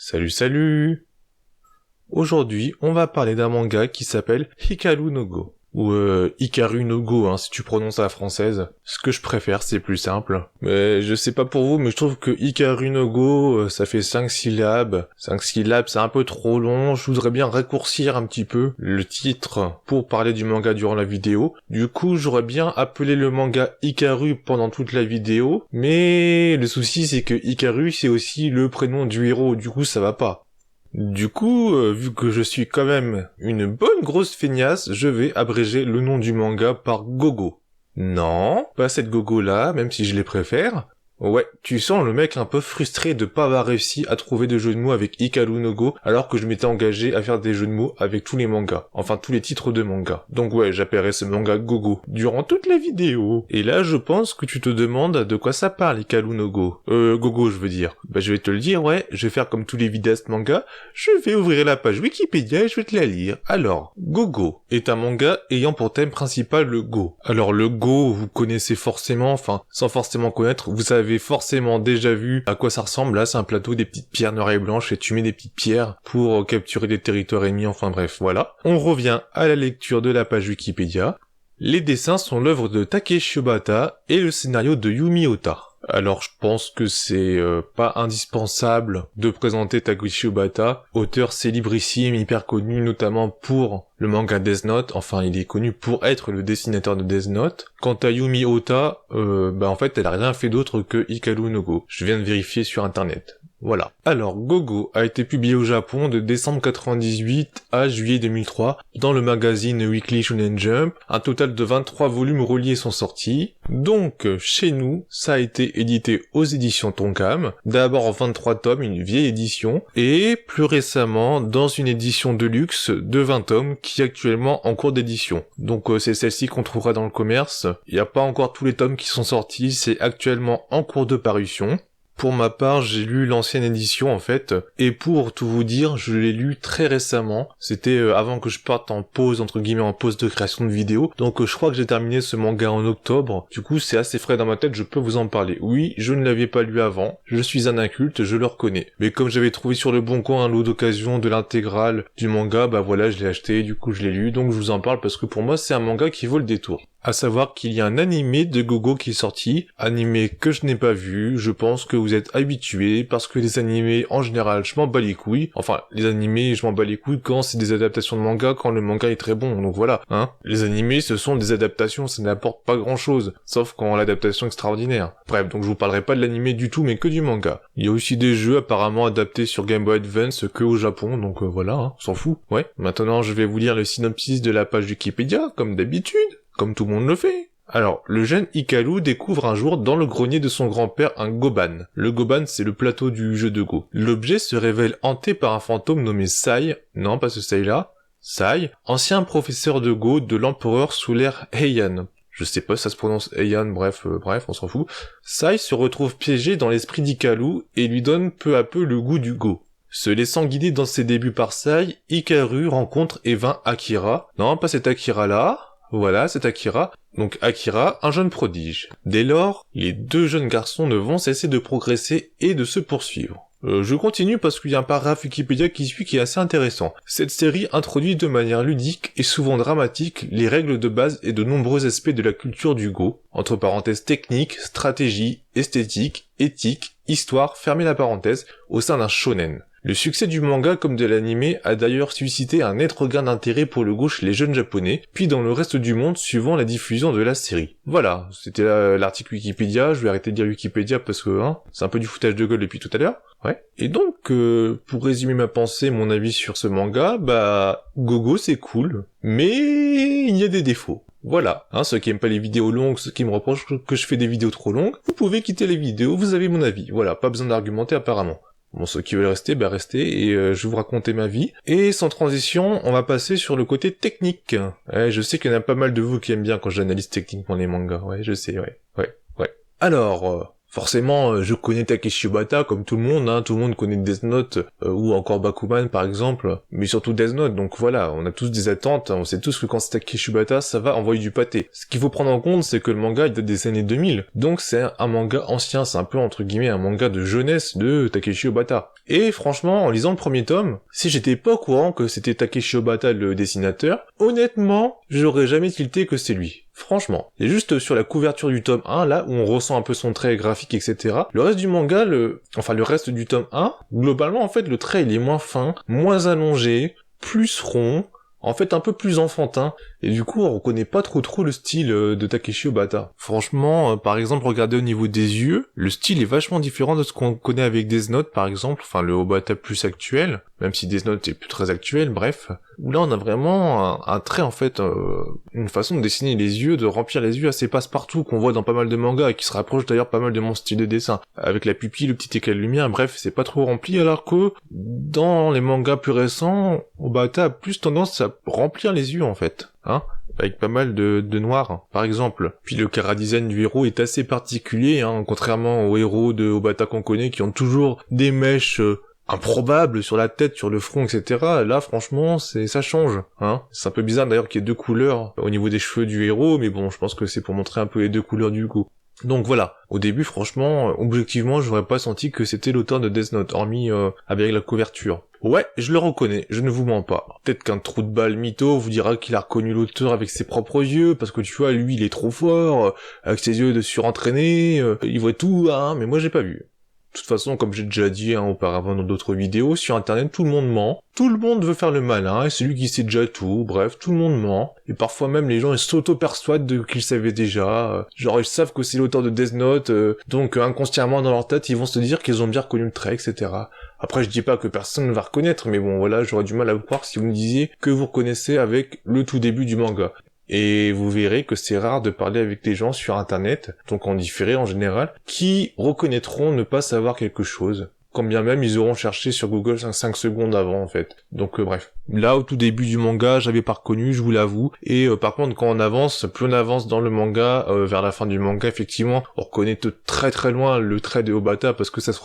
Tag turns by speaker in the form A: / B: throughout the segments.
A: Salut salut! Aujourd'hui, on va parler d'un manga qui s'appelle Hikaru no Go. Ou Hikaru no Go, hein, si tu prononces à la française. Ce que je préfère, c'est plus simple. Mais je sais pas pour vous, mais je trouve que Hikaru no Go, ça fait 5 syllabes. 5 syllabes, c'est un peu trop long. Je voudrais bien raccourcir un petit peu le titre pour parler du manga durant la vidéo. Du coup, j'aurais bien appelé le manga Hikaru pendant toute la vidéo. Mais le souci, c'est que Hikaru, c'est aussi le prénom du héros. Du coup, ça va pas. Du coup, vu que je suis quand même une bonne grosse feignasse, je vais abréger le nom du manga par Gogo. Non, pas cette Gogo-là, même si je les préfère. Ouais, tu sens le mec un peu frustré de pas avoir réussi à trouver de jeux de mots avec Hikaru no Go, alors que je m'étais engagé à faire des jeux de mots avec tous les mangas. Enfin, tous les titres de mangas. Donc ouais, j'appellerai ce manga Gogo, durant toute la vidéo. Et là, je pense que tu te demandes de quoi ça parle, Hikaru no Go. Gogo, je veux dire. Bah, je vais te le dire, ouais, je vais faire comme tous les vidéastes manga, je vais ouvrir la page Wikipédia et je vais te la lire. Alors, Gogo est un manga ayant pour thème principal le Go. Alors, le Go, vous connaissez forcément, enfin, sans forcément connaître, vous savez forcément déjà vu à quoi ça ressemble. Là, c'est un plateau, des petites pierres noires et blanches, et tu mets des petites pierres pour capturer des territoires ennemis, enfin bref, voilà. On revient à la lecture de la page Wikipédia. Les dessins sont l'œuvre de Takeshi Obata et le scénario de Yumi Ota. Alors je pense que c'est pas indispensable de présenter Takeshi Obata, auteur célébrissime, hyper connu notamment pour le manga Death Note, enfin il est connu pour être le dessinateur de Death Note. Quant à Yumi Ota, en fait elle a rien fait d'autre que Hikaru no Go. Je viens de vérifier sur internet. Voilà. Alors, Gogo a été publié au Japon de décembre 98 à juillet 2003 dans le magazine Weekly Shonen Jump. Un total de 23 volumes reliés sont sortis. Donc, chez nous, ça a été édité aux éditions Tonkam. D'abord en 23 tomes, une vieille édition. Et plus récemment, dans une édition de luxe de 20 tomes qui est actuellement en cours d'édition. Donc, c'est celle-ci qu'on trouvera dans le commerce. Il n'y a pas encore tous les tomes qui sont sortis, c'est actuellement en cours de parution. Pour ma part, j'ai lu l'ancienne édition en fait, et pour tout vous dire, je l'ai lu très récemment. C'était avant que je parte en pause, entre guillemets en pause de création de vidéos, donc je crois que j'ai terminé ce manga en octobre. Du coup, c'est assez frais dans ma tête, je peux vous en parler. Oui, je ne l'avais pas lu avant, je suis un inculte, je le reconnais. Mais comme j'avais trouvé sur le Bon Coin un lot d'occasion de l'intégrale du manga, bah voilà, je l'ai acheté, du coup je l'ai lu, donc je vous en parle parce que pour moi c'est un manga qui vaut le détour. À savoir qu'il y a un animé de Gogo qui est sorti, animé que je n'ai pas vu, je pense que vous êtes habitués, parce que les animés, en général, je m'en bats les couilles. Enfin, les animés, je m'en bats les couilles quand c'est des adaptations de manga, quand le manga est très bon, donc voilà, hein. Les animés, ce sont des adaptations, ça n'apporte pas grand chose, sauf quand l'adaptation est extraordinaire. Bref, donc je vous parlerai pas de l'animé du tout, mais que du manga. Il y a aussi des jeux apparemment adaptés sur Game Boy Advance que au Japon, donc voilà, hein, on s'en fout. Ouais, maintenant je vais vous lire le synopsis de la page Wikipédia, comme d'habitude. Comme tout le monde le fait. Alors, le jeune Hikaru découvre un jour dans le grenier de son grand-père un goban. Le goban, c'est le plateau du jeu de Go. L'objet se révèle hanté par un fantôme nommé Sai, non pas ce Sai-là, Sai, ancien professeur de Go de l'empereur sous l'ère Heian. Je sais pas si ça se prononce Heian, bref, on s'en fout. Sai se retrouve piégé dans l'esprit d'Hikaru et lui donne peu à peu le goût du Go. Se laissant guider dans ses débuts par Sai, Hikaru rencontre et vainc Akira. Non, pas cet Akira-là. Voilà, c'est Akira. Donc Akira, un jeune prodige. Dès lors, les deux jeunes garçons ne vont cesser de progresser et de se poursuivre. Je continue parce qu'il y a un paragraphe Wikipédia qui suit qui est assez intéressant. Cette série introduit de manière ludique et souvent dramatique les règles de base et de nombreux aspects de la culture du Go, entre parenthèses technique, stratégie, esthétique, éthique, histoire, fermez la parenthèse, au sein d'un shonen. Le succès du manga comme de l'anime a d'ailleurs suscité un net regain d'intérêt pour le Go chez les jeunes japonais, puis dans le reste du monde suivant la diffusion de la série. Voilà, c'était l'article Wikipédia, je vais arrêter de dire Wikipédia parce que c'est un peu du foutage de gueule depuis tout à l'heure. Ouais. Et donc, pour résumer ma pensée, mon avis sur ce manga, Gogo c'est cool, mais il y a des défauts. Voilà, ceux qui aiment pas les vidéos longues, ceux qui me reprochent que je fais des vidéos trop longues, vous pouvez quitter les vidéos, vous avez mon avis. Voilà, pas besoin d'argumenter apparemment. Bon, ceux qui veulent rester, restez, et je vais vous raconter ma vie. Et sans transition, on va passer sur le côté technique. Ouais, je sais qu'il y en a pas mal de vous qui aiment bien quand j'analyse techniquement les mangas, ouais, je sais, ouais. Alors, forcément, je connais Takeshi Obata comme tout le monde connaît Death Note, ou encore Bakuman par exemple, mais surtout Death Note, donc voilà, on a tous des attentes, on sait tous que quand c'est Takeshi Obata, ça va envoyer du pâté. Ce qu'il faut prendre en compte, c'est que le manga il date des années 2000, donc c'est un manga ancien, c'est un peu entre guillemets un manga de jeunesse de Takeshi Obata. Et franchement, en lisant le premier tome, si j'étais pas au courant que c'était Takeshi Obata le dessinateur, honnêtement, j'aurais jamais tilté que c'est lui. Franchement. Et juste sur la couverture du tome 1, là, où on ressent un peu son trait graphique, etc. Le reste du manga, le reste du tome 1, globalement, en fait, le trait, il est moins fin, moins allongé, plus rond, en fait un peu plus enfantin, et du coup on reconnaît pas trop le style de Takeshi Obata. Franchement, par exemple, regardez au niveau des yeux, le style est vachement différent de ce qu'on connaît avec Death Note par exemple, enfin le Obata plus actuel, même si Death Note est plus très actuel, bref, où là on a vraiment un trait en fait, une façon de dessiner les yeux, de remplir les yeux assez passe-partout qu'on voit dans pas mal de mangas, et qui se rapproche d'ailleurs pas mal de mon style de dessin, avec la pupille, le petit éclat de lumière, bref, c'est pas trop rempli, alors que dans les mangas plus récents, Obata a plus tendance à remplir les yeux en fait, hein, avec pas mal de noir, par exemple. Puis le chara-design du héros est assez particulier, hein, contrairement aux héros de Obata qu'on connaît, qui ont toujours des mèches improbables sur la tête, sur le front, etc. Là, franchement, ça change, hein. C'est un peu bizarre d'ailleurs qu'il y ait deux couleurs au niveau des cheveux du héros, mais bon, je pense que c'est pour montrer un peu les deux couleurs du coup. Donc voilà, au début franchement, objectivement, j'aurais pas senti que c'était l'auteur de Death Note, hormis avec la couverture. Ouais, je le reconnais, je ne vous mens pas. Peut-être qu'un trou de balle mytho vous dira qu'il a reconnu l'auteur avec ses propres yeux, parce que tu vois, lui il est trop fort, avec ses yeux de surentraîné, il voit tout, hein, mais moi j'ai pas vu. De toute façon, comme j'ai déjà dit auparavant dans d'autres vidéos, sur internet tout le monde ment, tout le monde veut faire le malin, et c'est lui qui sait déjà tout, bref, tout le monde ment, et parfois même les gens ils s'auto-persuadent qu'ils savaient déjà, genre ils savent que c'est l'auteur de Death Note, donc inconsciemment dans leur tête ils vont se dire qu'ils ont bien reconnu le trait, etc. Après je dis pas que personne ne va reconnaître, mais bon voilà, j'aurais du mal à vous croire si vous me disiez que vous reconnaissez avec le tout début du manga. Et vous verrez que c'est rare de parler avec des gens sur internet, donc en différé en général, qui reconnaîtront ne pas savoir quelque chose. Quand bien même ils auront cherché sur Google 5 secondes avant en fait. Donc bref. Là au tout début du manga, j'avais pas reconnu, je vous l'avoue. Et par contre quand on avance, plus on avance dans le manga, vers la fin du manga, effectivement, on reconnaît de très loin le trait de Obata parce que ça se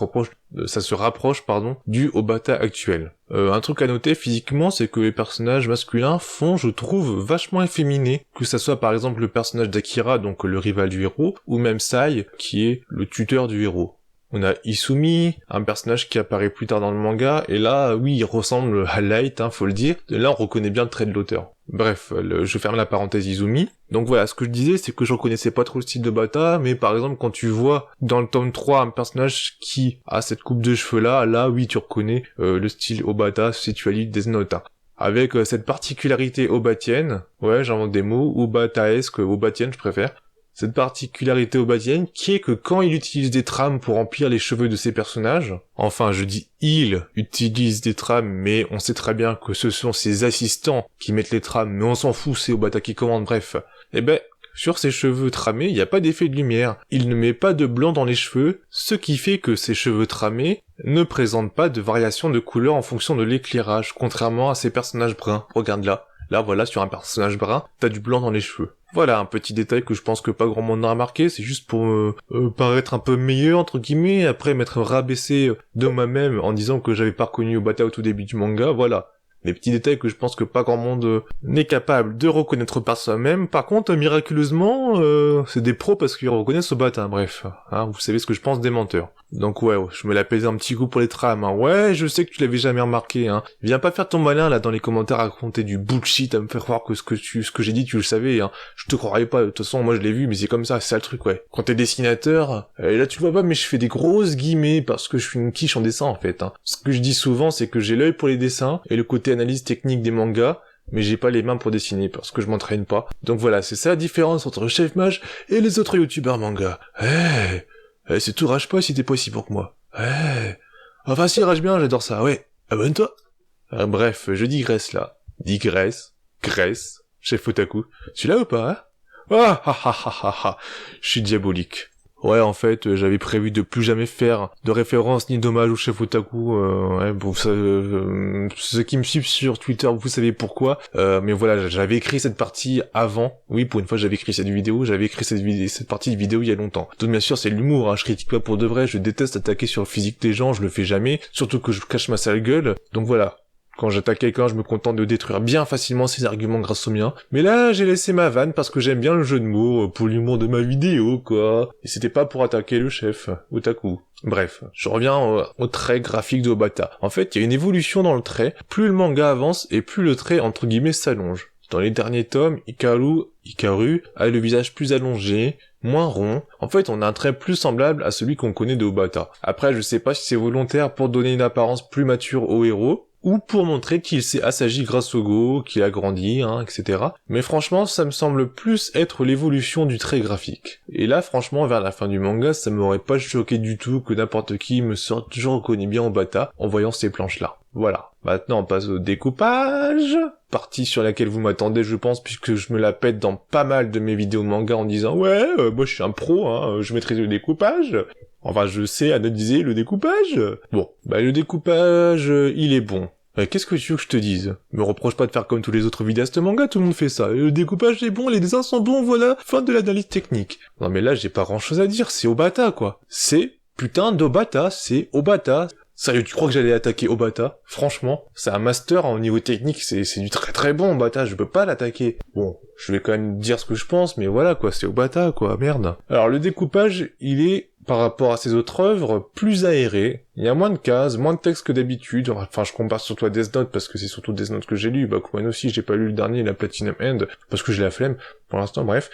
A: rapproche du Obata actuel. Un truc à noter physiquement, c'est que les personnages masculins font, je trouve, vachement efféminés. Que ça soit par exemple le personnage d'Akira, donc le rival du héros, ou même Sai, qui est le tuteur du héros. On a Isumi, un personnage qui apparaît plus tard dans le manga, et là, oui, il ressemble à Light, faut le dire. Et là, on reconnaît bien le trait de l'auteur. Bref, je ferme la parenthèse Izumi. Donc voilà, ce que je disais, c'est que je reconnaissais pas trop le style de Bata, mais par exemple, quand tu vois dans le tome 3 un personnage qui a cette coupe de cheveux là, oui, tu reconnais le style Obata si tu as lu Death Note. Avec cette particularité obatienne, ouais, j'invente des mots, obataesque, obatienne, je préfère. Cette particularité obatienne qui est que quand il utilise des trames pour remplir les cheveux de ses personnages, enfin je dis il utilise des trames, mais on sait très bien que ce sont ses assistants qui mettent les trames, mais on s'en fout, c'est Obata qui commande, bref. Eh ben, sur ses cheveux tramés, il n'y a pas d'effet de lumière. Il ne met pas de blanc dans les cheveux, ce qui fait que ses cheveux tramés ne présentent pas de variation de couleur en fonction de l'éclairage, contrairement à ses personnages bruns. Regarde là. Là, voilà, sur un personnage brun, t'as du blanc dans les cheveux. Voilà, un petit détail que je pense que pas grand monde n'a remarqué, c'est juste pour paraître un peu meilleur, entre guillemets, après m'être rabaissé de moi-même en disant que j'avais pas reconnu Obata au tout début du manga, voilà. Les petits détails que je pense que pas grand monde n'est capable de reconnaître par soi-même. Par contre, miraculeusement, c'est des pros parce qu'ils reconnaissent Obata, bref. Hein, vous savez ce que je pense des menteurs. Donc ouais, je me la pèse un petit coup pour les trames. Hein. Ouais, je sais que tu l'avais jamais remarqué. Hein. Viens pas faire ton malin là dans les commentaires à raconter du bullshit, à me faire croire que ce que j'ai dit tu le savais. Hein. Je te croirais pas. De toute façon, moi je l'ai vu, mais c'est comme ça, c'est ça le truc, ouais. Quand t'es dessinateur, et là tu le vois pas, mais je fais des grosses guillemets parce que je suis une quiche en dessin en fait. Hein. Ce que je dis souvent, c'est que j'ai l'œil pour les dessins et le côté analyse technique des mangas, mais j'ai pas les mains pour dessiner parce que je m'entraîne pas. Donc voilà, c'est ça la différence entre Chef Mage et les autres youtubeurs manga. C'est tout, rage pas si t'es pas aussi pour que moi. Enfin si, rage bien, j'adore ça, ouais. Abonne-toi. Bref, je digresse là. Graisse, Chef Otaku. Tu l'as ou pas, hein? Je suis diabolique. Ouais, en fait, j'avais prévu de plus jamais faire de référence ni d'hommage au Chef Otaku. Ouais, bon, ceux qui me suivent sur Twitter, vous savez pourquoi. Mais voilà, j'avais écrit cette partie avant. Oui, pour une fois, j'avais écrit cette vidéo. J'avais écrit cette partie de vidéo il y a longtemps. Donc bien sûr, c'est l'humour. Hein, je critique pas pour de vrai. Je déteste attaquer sur le physique des gens. Je le fais jamais. Surtout que je cache ma sale gueule. Donc voilà. Quand j'attaque quelqu'un, je me contente de détruire bien facilement ses arguments grâce aux miens. Mais là, j'ai laissé ma vanne parce que j'aime bien le jeu de mots pour l'humour de ma vidéo, quoi. Et c'était pas pour attaquer le chef, Otaku. Bref, je reviens au trait graphique de Obata. En fait, il y a une évolution dans le trait. Plus le manga avance et plus le trait, entre guillemets, s'allonge. Dans les derniers tomes, Hikaru a le visage plus allongé, moins rond. En fait, on a un trait plus semblable à celui qu'on connaît de Obata. Après, je sais pas si c'est volontaire pour donner une apparence plus mature au héros, ou pour montrer qu'il s'est assagi grâce au Go, qu'il a grandi, etc. Mais franchement, ça me semble plus être l'évolution du trait graphique. Et là, franchement, vers la fin du manga, ça m'aurait pas choqué du tout que n'importe qui me sorte je reconnais bien Obata en voyant ces planches-là. Voilà. Maintenant, on passe au découpage. Partie sur laquelle vous m'attendez, je pense, puisque je me la pète dans pas mal de mes vidéos manga en disant « Ouais, moi je suis un pro, je maîtrise le découpage. » Enfin, je sais analyser le découpage. Bon, le découpage, il est bon. Qu'est-ce que tu veux que je te dise? Me reproche pas de faire comme tous les autres vidéastes manga, tout le monde fait ça. Le découpage est bon, les dessins sont bons, voilà, fin de l'analyse technique. Non mais là, j'ai pas grand chose à dire, c'est Obata, quoi. C'est putain d'Obata, c'est Obata. Sérieux, tu crois que j'allais attaquer Obata? Franchement, c'est un master au niveau technique, c'est du très très bon Obata, je peux pas l'attaquer. Bon, je vais quand même dire ce que je pense, mais voilà quoi, c'est Obata quoi, merde. Alors le découpage, il est, par rapport à ses autres œuvres, plus aéré. Il y a moins de cases, moins de texte que d'habitude. Enfin, je compare surtout à Death Note, parce que c'est surtout Death Note que j'ai lu. Bakuman aussi, j'ai pas lu le dernier, la Platinum End, parce que j'ai la flemme, pour l'instant, bref.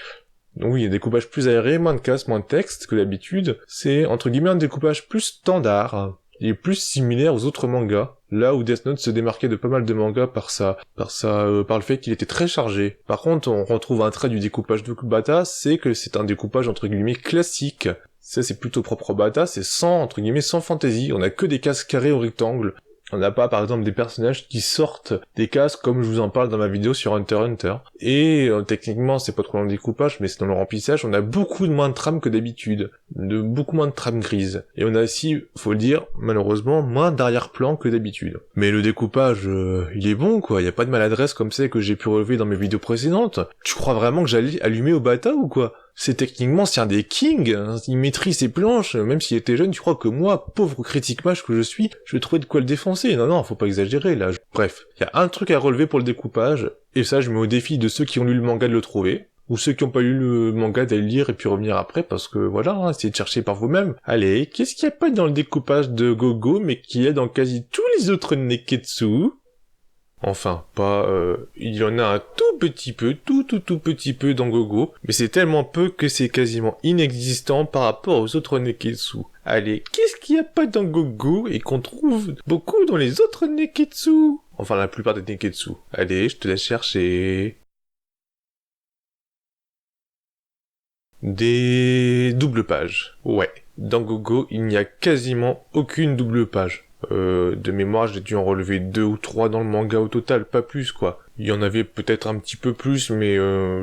A: Donc oui, il y a des découpages plus aérés, moins de cases, moins de texte que d'habitude. C'est, entre guillemets, un découpage plus standard. Il est plus similaire aux autres mangas, là où Death Note se démarquait de pas mal de mangas par le fait qu'il était très chargé. Par contre, on retrouve un trait du découpage de Obata, c'est que c'est un découpage entre guillemets classique. Ça, c'est plutôt propre à Obata, c'est sans fantaisie, on a que des cases carrées ou rectangles. On n'a pas, par exemple, des personnages qui sortent des cases comme je vous en parle dans ma vidéo sur Hunter x Hunter. Et techniquement, c'est pas trop dans le découpage, mais c'est dans le remplissage, on a beaucoup moins de trames que d'habitude. Beaucoup moins de trames grises. Et on a aussi, faut le dire, malheureusement, moins d'arrière-plan que d'habitude. Mais le découpage, il est bon, quoi. Il y a pas de maladresse comme c'est que j'ai pu relever dans mes vidéos précédentes. Tu crois vraiment que j'allais allumer Obata ou quoi? C'est un des kings, hein. Il maîtrise ses planches, même s'il était jeune, tu crois que moi, pauvre critique mage que je suis, je vais trouver de quoi le défoncer. Non, faut pas exagérer, là. Bref, il y a un truc à relever pour le découpage, et ça, je mets au défi de ceux qui ont lu le manga de le trouver, ou ceux qui ont pas lu le manga d'aller le lire et puis revenir après, parce que voilà, essayez de chercher par vous-même. Allez, qu'est-ce qu'il y a pas dans le découpage de Gogo, mais qu'il y a dans quasi tous les autres Neketsu? Enfin, il y en a un tout petit peu, tout petit peu dans Gogo, mais c'est tellement peu que c'est quasiment inexistant par rapport aux autres Neketsu. Allez, qu'est-ce qu'il y a pas dans Gogo et qu'on trouve beaucoup dans les autres Neketsu? Enfin, la plupart des Neketsu. Allez, je te laisse chercher. Des doubles pages. Ouais. Dans Gogo, il n'y a quasiment aucune double page. De mémoire, j'ai dû en relever 2 ou 3 dans le manga au total, pas plus quoi. Il y en avait peut-être un petit peu plus, mais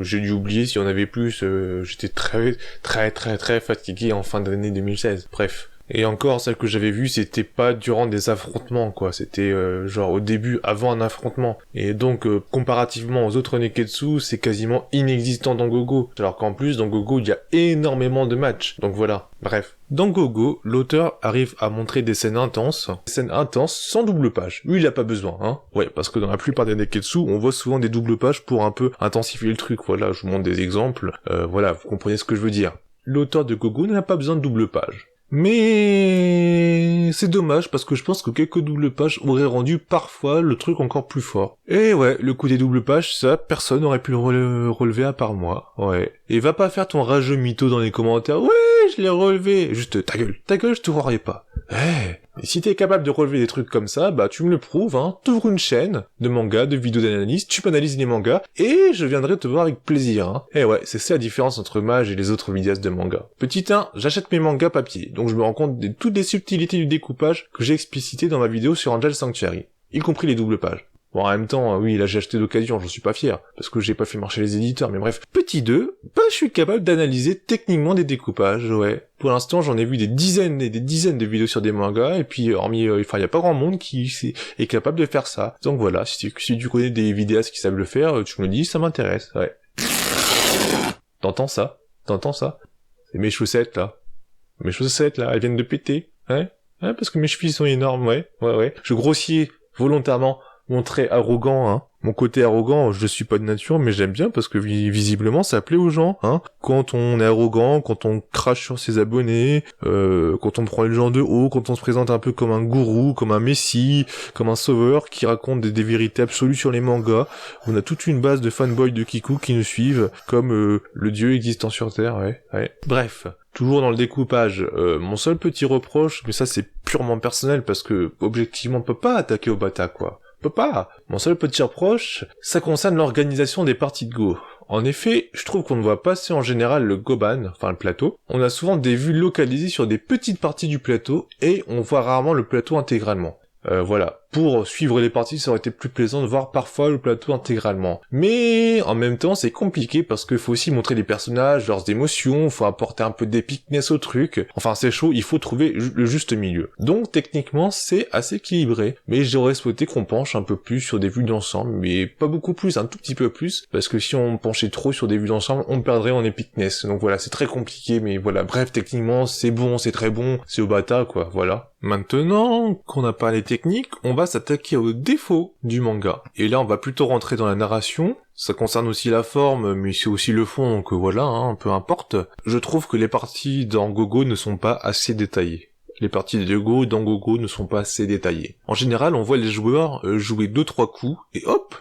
A: j'ai dû oublier s'il y en avait plus. J'étais très fatigué en fin d'année 2016. Bref. Et encore, celle que j'avais vue, c'était pas durant des affrontements, quoi. C'était genre au début, avant un affrontement. Et donc, comparativement aux autres Neketsu, c'est quasiment inexistant dans Gogo. Alors qu'en plus, dans Gogo, il y a énormément de matchs. Donc voilà. Bref. Dans Gogo, l'auteur arrive à montrer des scènes intenses sans double page. Lui, il a pas besoin, hein. Ouais, parce que dans la plupart des Neketsu, on voit souvent des doubles pages pour un peu intensifier le truc. Voilà, je vous montre des exemples. Voilà, vous comprenez ce que je veux dire. L'auteur de Gogo n'a pas besoin de double page. Mais c'est dommage parce que je pense que quelques doubles pages auraient rendu parfois le truc encore plus fort. Et ouais, le coup des doubles pages, ça, personne n'aurait pu le relever à part moi. Ouais. Et va pas faire ton rageux mytho dans les commentaires. Ouais, je l'ai relevé. Juste ta gueule, je te croirais pas. Et si t'es capable de relever des trucs comme ça, bah tu me le prouves, hein. T'ouvres une chaîne de manga, de vidéos d'analyse, tu m'analyses les mangas, et je viendrai te voir avec plaisir, hein. Et ouais, c'est ça la différence entre Mage et les autres vidéastes de manga. Petit 1, j'achète mes mangas papier, donc je me rends compte de toutes les subtilités du découpage que j'ai explicité dans ma vidéo sur Angel Sanctuary, y compris les doubles pages. Bon, en même temps, oui, là j'ai acheté d'occasion, j'en suis pas fier, parce que j'ai pas fait marcher les éditeurs, mais bref. Petit 2, je suis capable d'analyser techniquement des découpages, ouais. Pour l'instant, j'en ai vu des dizaines et des dizaines de vidéos sur des mangas, et puis, hormis, y a pas grand monde qui est capable de faire ça. Donc voilà, si tu connais des vidéastes qui savent le faire, tu me le dis, ça m'intéresse, ouais. T'entends ça? C'est mes chaussettes, là. Elles viennent de péter, hein? Parce que mes chevilles sont énormes, ouais. Je grossis volontairement mon trait arrogant, hein. Mon côté arrogant, je suis pas de nature, mais j'aime bien parce que visiblement ça plaît aux gens, hein. Quand on est arrogant, quand on crache sur ses abonnés, quand on prend les gens de haut, quand on se présente un peu comme un gourou, comme un messie, comme un sauveur qui raconte des vérités absolues sur les mangas, on a toute une base de fanboys de Kiku qui nous suivent, comme le dieu existant sur Terre, ouais. Bref. Toujours dans le découpage, mon seul petit reproche, mais ça c'est purement personnel parce que objectivement on peut pas attaquer au bata quoi. On peut pas. Mon seul petit reproche, ça concerne l'organisation des parties de Go. En effet, je trouve qu'on ne voit pas assez en général le Goban, enfin le plateau. On a souvent des vues localisées sur des petites parties du plateau et on voit rarement le plateau intégralement. Voilà. Pour suivre les parties, ça aurait été plus plaisant de voir parfois le plateau intégralement. Mais en même temps, c'est compliqué parce qu'il faut aussi montrer les personnages, leurs émotions, faut apporter un peu d'épicness au truc. Enfin, c'est chaud, il faut trouver le juste milieu. Donc, techniquement, c'est assez équilibré. Mais j'aurais souhaité qu'on penche un peu plus sur des vues d'ensemble, mais pas beaucoup plus, un tout petit peu plus. Parce que si on penchait trop sur des vues d'ensemble, on perdrait en épicness. Donc voilà, c'est très compliqué, mais voilà. Bref, techniquement, c'est bon, c'est très bon, c'est au bata, quoi, voilà. Maintenant qu'on a parlé technique, on va s'attaquer aux défauts du manga. Et là, on va plutôt rentrer dans la narration. Ça concerne aussi la forme, mais c'est aussi le fond, donc voilà, hein, peu importe. Je trouve que les parties dans Gogo ne sont pas assez détaillées. Les parties de Go dans Gogo ne sont pas assez détaillées. En général, on voit les joueurs jouer 2-3 coups, et hop,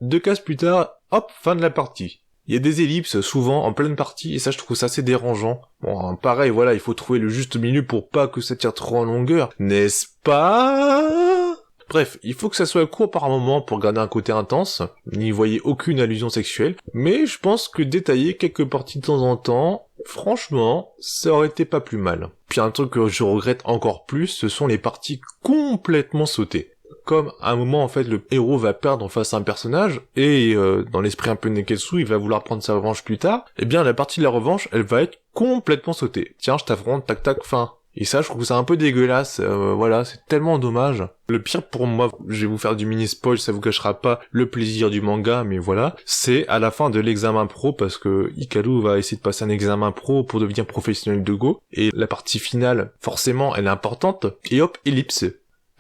A: 2 cases plus tard, hop, fin de la partie. Il y a des ellipses, souvent, en pleine partie, et ça, je trouve ça assez dérangeant. Bon, pareil, voilà, il faut trouver le juste milieu pour pas que ça tire trop en longueur, n'est-ce pas? Bref, il faut que ça soit court par moment pour garder un côté intense, n'y voyez aucune allusion sexuelle, mais je pense que détailler quelques parties de temps en temps, franchement, ça aurait été pas plus mal. Puis un truc que je regrette encore plus, ce sont les parties complètement sautées. Comme à un moment en fait le héros va perdre face à un personnage et dans l'esprit un peu Neketsu il va vouloir prendre sa revanche plus tard, et bien la partie de la revanche elle va être complètement sautée. Tiens je t'affronte, tac tac, fin. Et ça je trouve ça un peu dégueulasse, voilà c'est tellement dommage. Le pire pour moi, je vais vous faire du mini spoil, ça vous gâchera pas le plaisir du manga, mais voilà, c'est à la fin de l'examen pro parce que Hikaru va essayer de passer un examen pro pour devenir professionnel de Go, et la partie finale forcément elle est importante, et hop ellipse.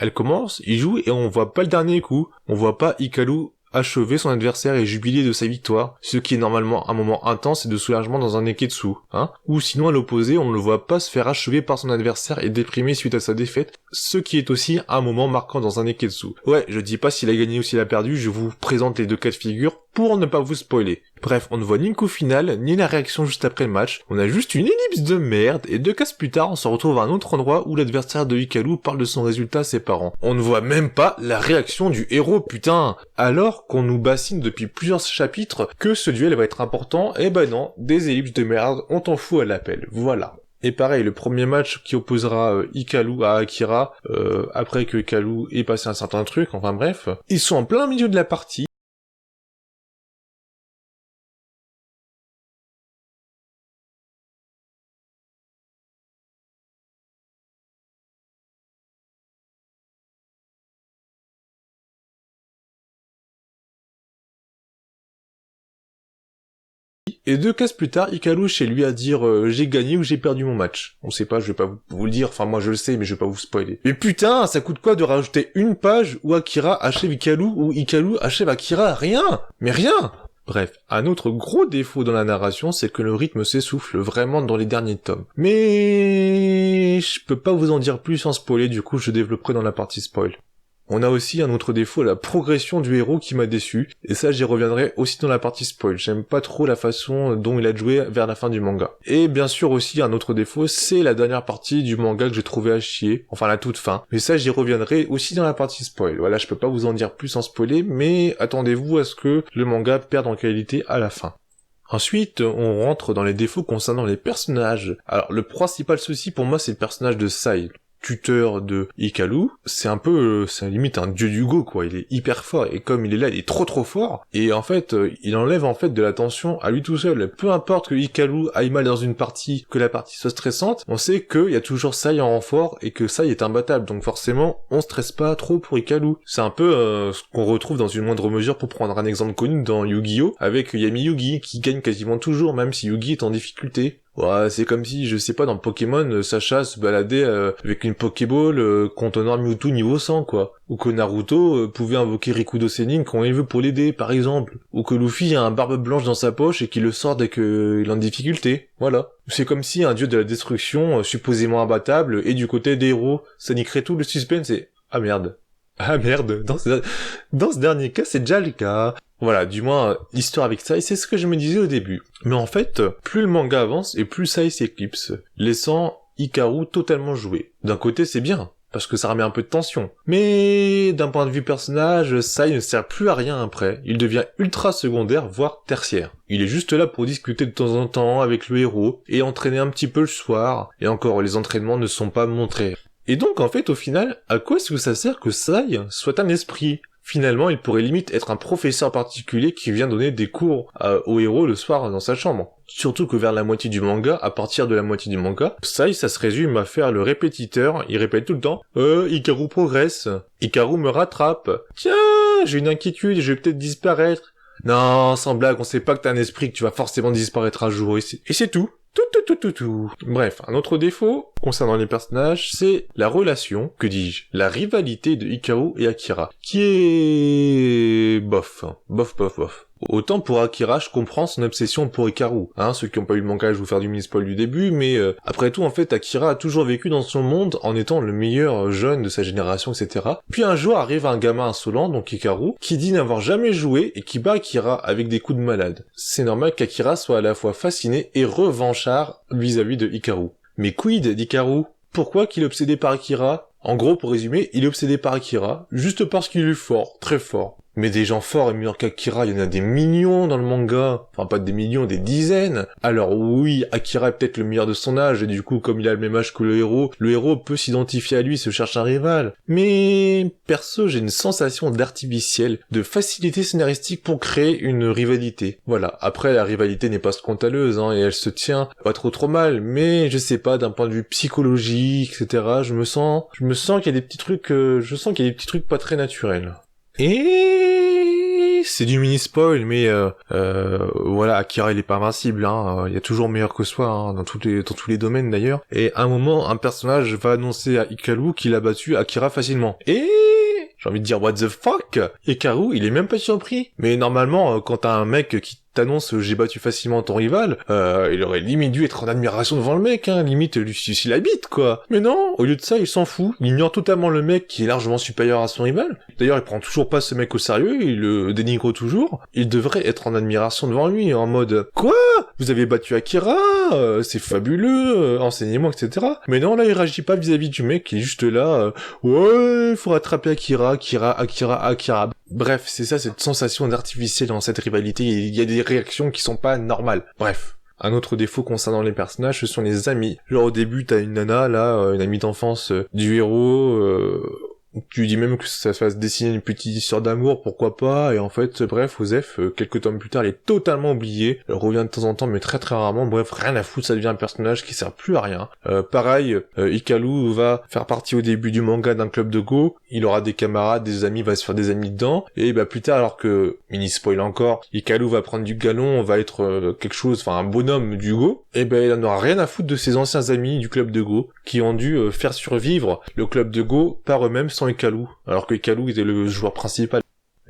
A: Elle commence, il joue et on voit pas le dernier coup. On voit pas Hikaru achever son adversaire et jubiler de sa victoire, ce qui est normalement un moment intense et de soulagement dans un Neketsu, hein. Ou sinon à l'opposé, on ne le voit pas se faire achever par son adversaire et déprimer suite à sa défaite, ce qui est aussi un moment marquant dans un Neketsu. Ouais, je dis pas s'il a gagné ou s'il a perdu, je vous présente les deux cas de figure pour ne pas vous spoiler. Bref, on ne voit ni le coup final, ni la réaction juste après le match, on a juste une ellipse de merde, et 2 cases plus tard, on se retrouve à un autre endroit où l'adversaire de Hikaru parle de son résultat à ses parents. On ne voit même pas la réaction du héros, putain. Alors qu'on nous bassine depuis plusieurs chapitres que ce duel va être important, et ben non, des ellipses de merde, on t'en fout à l'appel, voilà. Et pareil, le premier match qui opposera Hikaru à Akira, après que Hikaru ait passé un certain truc, enfin bref, ils sont en plein milieu de la partie, et 2 cases plus tard, Hikaru chez lui à dire j'ai gagné ou j'ai perdu mon match. On sait pas, je vais pas vous le dire, enfin moi je le sais, mais je vais pas vous spoiler. Mais putain, ça coûte quoi de rajouter une page où Akira achève Hikaru ou Hikaru achève Akira? Rien. Mais rien. Bref, un autre gros défaut dans la narration, c'est que le rythme s'essouffle vraiment dans les derniers tomes. Mais je peux pas vous en dire plus sans spoiler, du coup je développerai dans la partie spoil. On a aussi un autre défaut, la progression du héros qui m'a déçu, et ça j'y reviendrai aussi dans la partie spoil, j'aime pas trop la façon dont il a joué vers la fin du manga. Et bien sûr aussi un autre défaut, c'est la dernière partie du manga que j'ai trouvé à chier, enfin la toute fin, mais ça j'y reviendrai aussi dans la partie spoil. Voilà, je peux pas vous en dire plus sans spoiler, mais attendez-vous à ce que le manga perde en qualité à la fin. Ensuite, on rentre dans les défauts concernant les personnages. Alors le principal souci pour moi c'est le personnage de Sai. Tuteur de Hikaru, c'est un peu, c'est limite un dieu du Go, quoi, il est hyper fort, et comme il est là, il est trop fort, et en fait, il enlève en fait de la tension à lui tout seul. Peu importe que Hikaru aille mal dans une partie, que la partie soit stressante, on sait qu'il y a toujours Sai en renfort, et que Sai est imbattable, donc forcément, on stresse pas trop pour Hikaru. C'est un peu ce qu'on retrouve dans une moindre mesure, pour prendre un exemple connu dans Yu-Gi-Oh! Avec Yami Yugi, qui gagne quasiment toujours, même si Yugi est en difficulté. Ouais, c'est comme si, je sais pas, dans Pokémon, Sacha se baladait avec une Pokéball contenant Mewtwo niveau 100, quoi. Ou que Naruto pouvait invoquer Rikudo Sennin quand il veut pour l'aider, par exemple. Ou que Luffy a un barbe blanche dans sa poche et qu'il le sort dès qu'il est en difficulté. Voilà. C'est comme si un dieu de la destruction, supposément imbattable, est du côté des héros. Ça niquerait tout le suspense et... Ah merde. Ah merde, dans ce dernier cas, c'est déjà le cas. Voilà, du moins, l'histoire avec Sai, c'est ce que je me disais au début. Mais en fait, plus le manga avance et plus Sai s'éclipse, laissant Hikaru totalement jouer. D'un côté, c'est bien, parce que ça remet un peu de tension. Mais d'un point de vue personnage, Sai ne sert plus à rien après. Il devient ultra secondaire, voire tertiaire. Il est juste là pour discuter de temps en temps avec le héros, et entraîner un petit peu le soir, et encore, les entraînements ne sont pas montrés. Et donc, en fait, au final, à quoi est-ce que ça sert que Sai soit un esprit ? Finalement, il pourrait limite être un professeur particulier qui vient donner des cours au héros le soir dans sa chambre. Surtout que vers la moitié du manga, à partir de la moitié du manga, Sai, ça se résume à faire le répétiteur, il répète tout le temps « Hikaru progresse, Hikaru me rattrape, tiens, j'ai une inquiétude, je vais peut-être disparaître. Non, sans blague, on sait pas que t'as un esprit, que tu vas forcément disparaître un jour, et c'est tout. » Tout. Bref, un autre défaut concernant les personnages, c'est la relation, que dis-je, la rivalité de Hikaru et Akira, qui est... bof. Autant pour Akira, je comprends son obsession pour Hikaru. Ceux qui n'ont pas eu le manga, je vais vous faire du mini-spoil du début, mais après tout, en fait, Akira a toujours vécu dans son monde en étant le meilleur jeune de sa génération, etc. Puis un jour arrive un gamin insolent, donc Hikaru, qui dit n'avoir jamais joué et qui bat Akira avec des coups de malade. C'est normal qu'Akira soit à la fois fasciné et revanchard vis-à-vis de Hikaru. Mais quid d'Hikaru ? Pourquoi qu'il est obsédé par Akira ? En gros, pour résumer, il est obsédé par Akira, juste parce qu'il est fort, très fort. Mais des gens forts et meilleurs qu'Akira, il y en a des millions dans le manga. Enfin, pas des millions, des dizaines. Alors oui, Akira est peut-être le meilleur de son âge, et du coup, comme il a le même âge que le héros peut s'identifier à lui, se cherche un rival. Mais, perso, j'ai une sensation d'artificiel, de facilité scénaristique pour créer une rivalité. Voilà. Après, la rivalité n'est pas scandaleuse, et elle se tient pas trop mal, mais je sais pas, d'un point de vue psychologique, etc., je me sens qu'il y a des petits trucs, pas très naturels. Et c'est du mini-spoil, mais voilà, Akira il est pas invincible, il y a toujours meilleur que soi, dans tous les domaines d'ailleurs. Et à un moment, un personnage va annoncer à Hikaru qu'il a battu Akira facilement. Et j'ai envie de dire what the fuck. Hikaru, il est même pas surpris. Mais normalement, quand t'as un mec qui t'annonce j'ai battu facilement ton rival, il aurait limite dû être en admiration devant le mec, limite lui sucer la bite, quoi. Mais non, au lieu de ça, il s'en fout. Il ignore totalement le mec qui est largement supérieur à son rival. D'ailleurs, il prend toujours pas ce mec au sérieux, il le dénigre toujours. Il devrait être en admiration devant lui, en mode « Quoi ? Vous avez battu Akira ? C'est fabuleux, enseignez-moi, etc. » Mais non, là, il réagit pas vis-à-vis du mec, qui est juste là « Ouais, faut rattraper Akira. » Bref, c'est ça, cette sensation d'artificiel dans cette rivalité, il y a des réactions qui sont pas normales. Bref. Un autre défaut concernant les personnages, ce sont les amis. Genre au début, t'as une nana, là, une amie d'enfance du héros, tu dis même que ça fasse dessiner une petite histoire d'amour, pourquoi pas, et en fait, bref, Osef, quelques tomes plus tard, elle est totalement oubliée, elle revient de temps en temps, mais très très rarement, bref, rien à foutre, ça devient un personnage qui sert plus à rien. Pareil, Hikaru va faire partie au début du manga d'un club de Go, il aura des camarades, des amis, va se faire des amis dedans, et plus tard, alors que, mini spoil encore, Hikaru va prendre du galon, va être quelque chose, enfin un bonhomme du Go, il en aura rien à foutre de ses anciens amis du club de Go, qui ont dû faire survivre le club de Go par eux-mêmes sans Hikaru, alors que Hikaru était le joueur principal.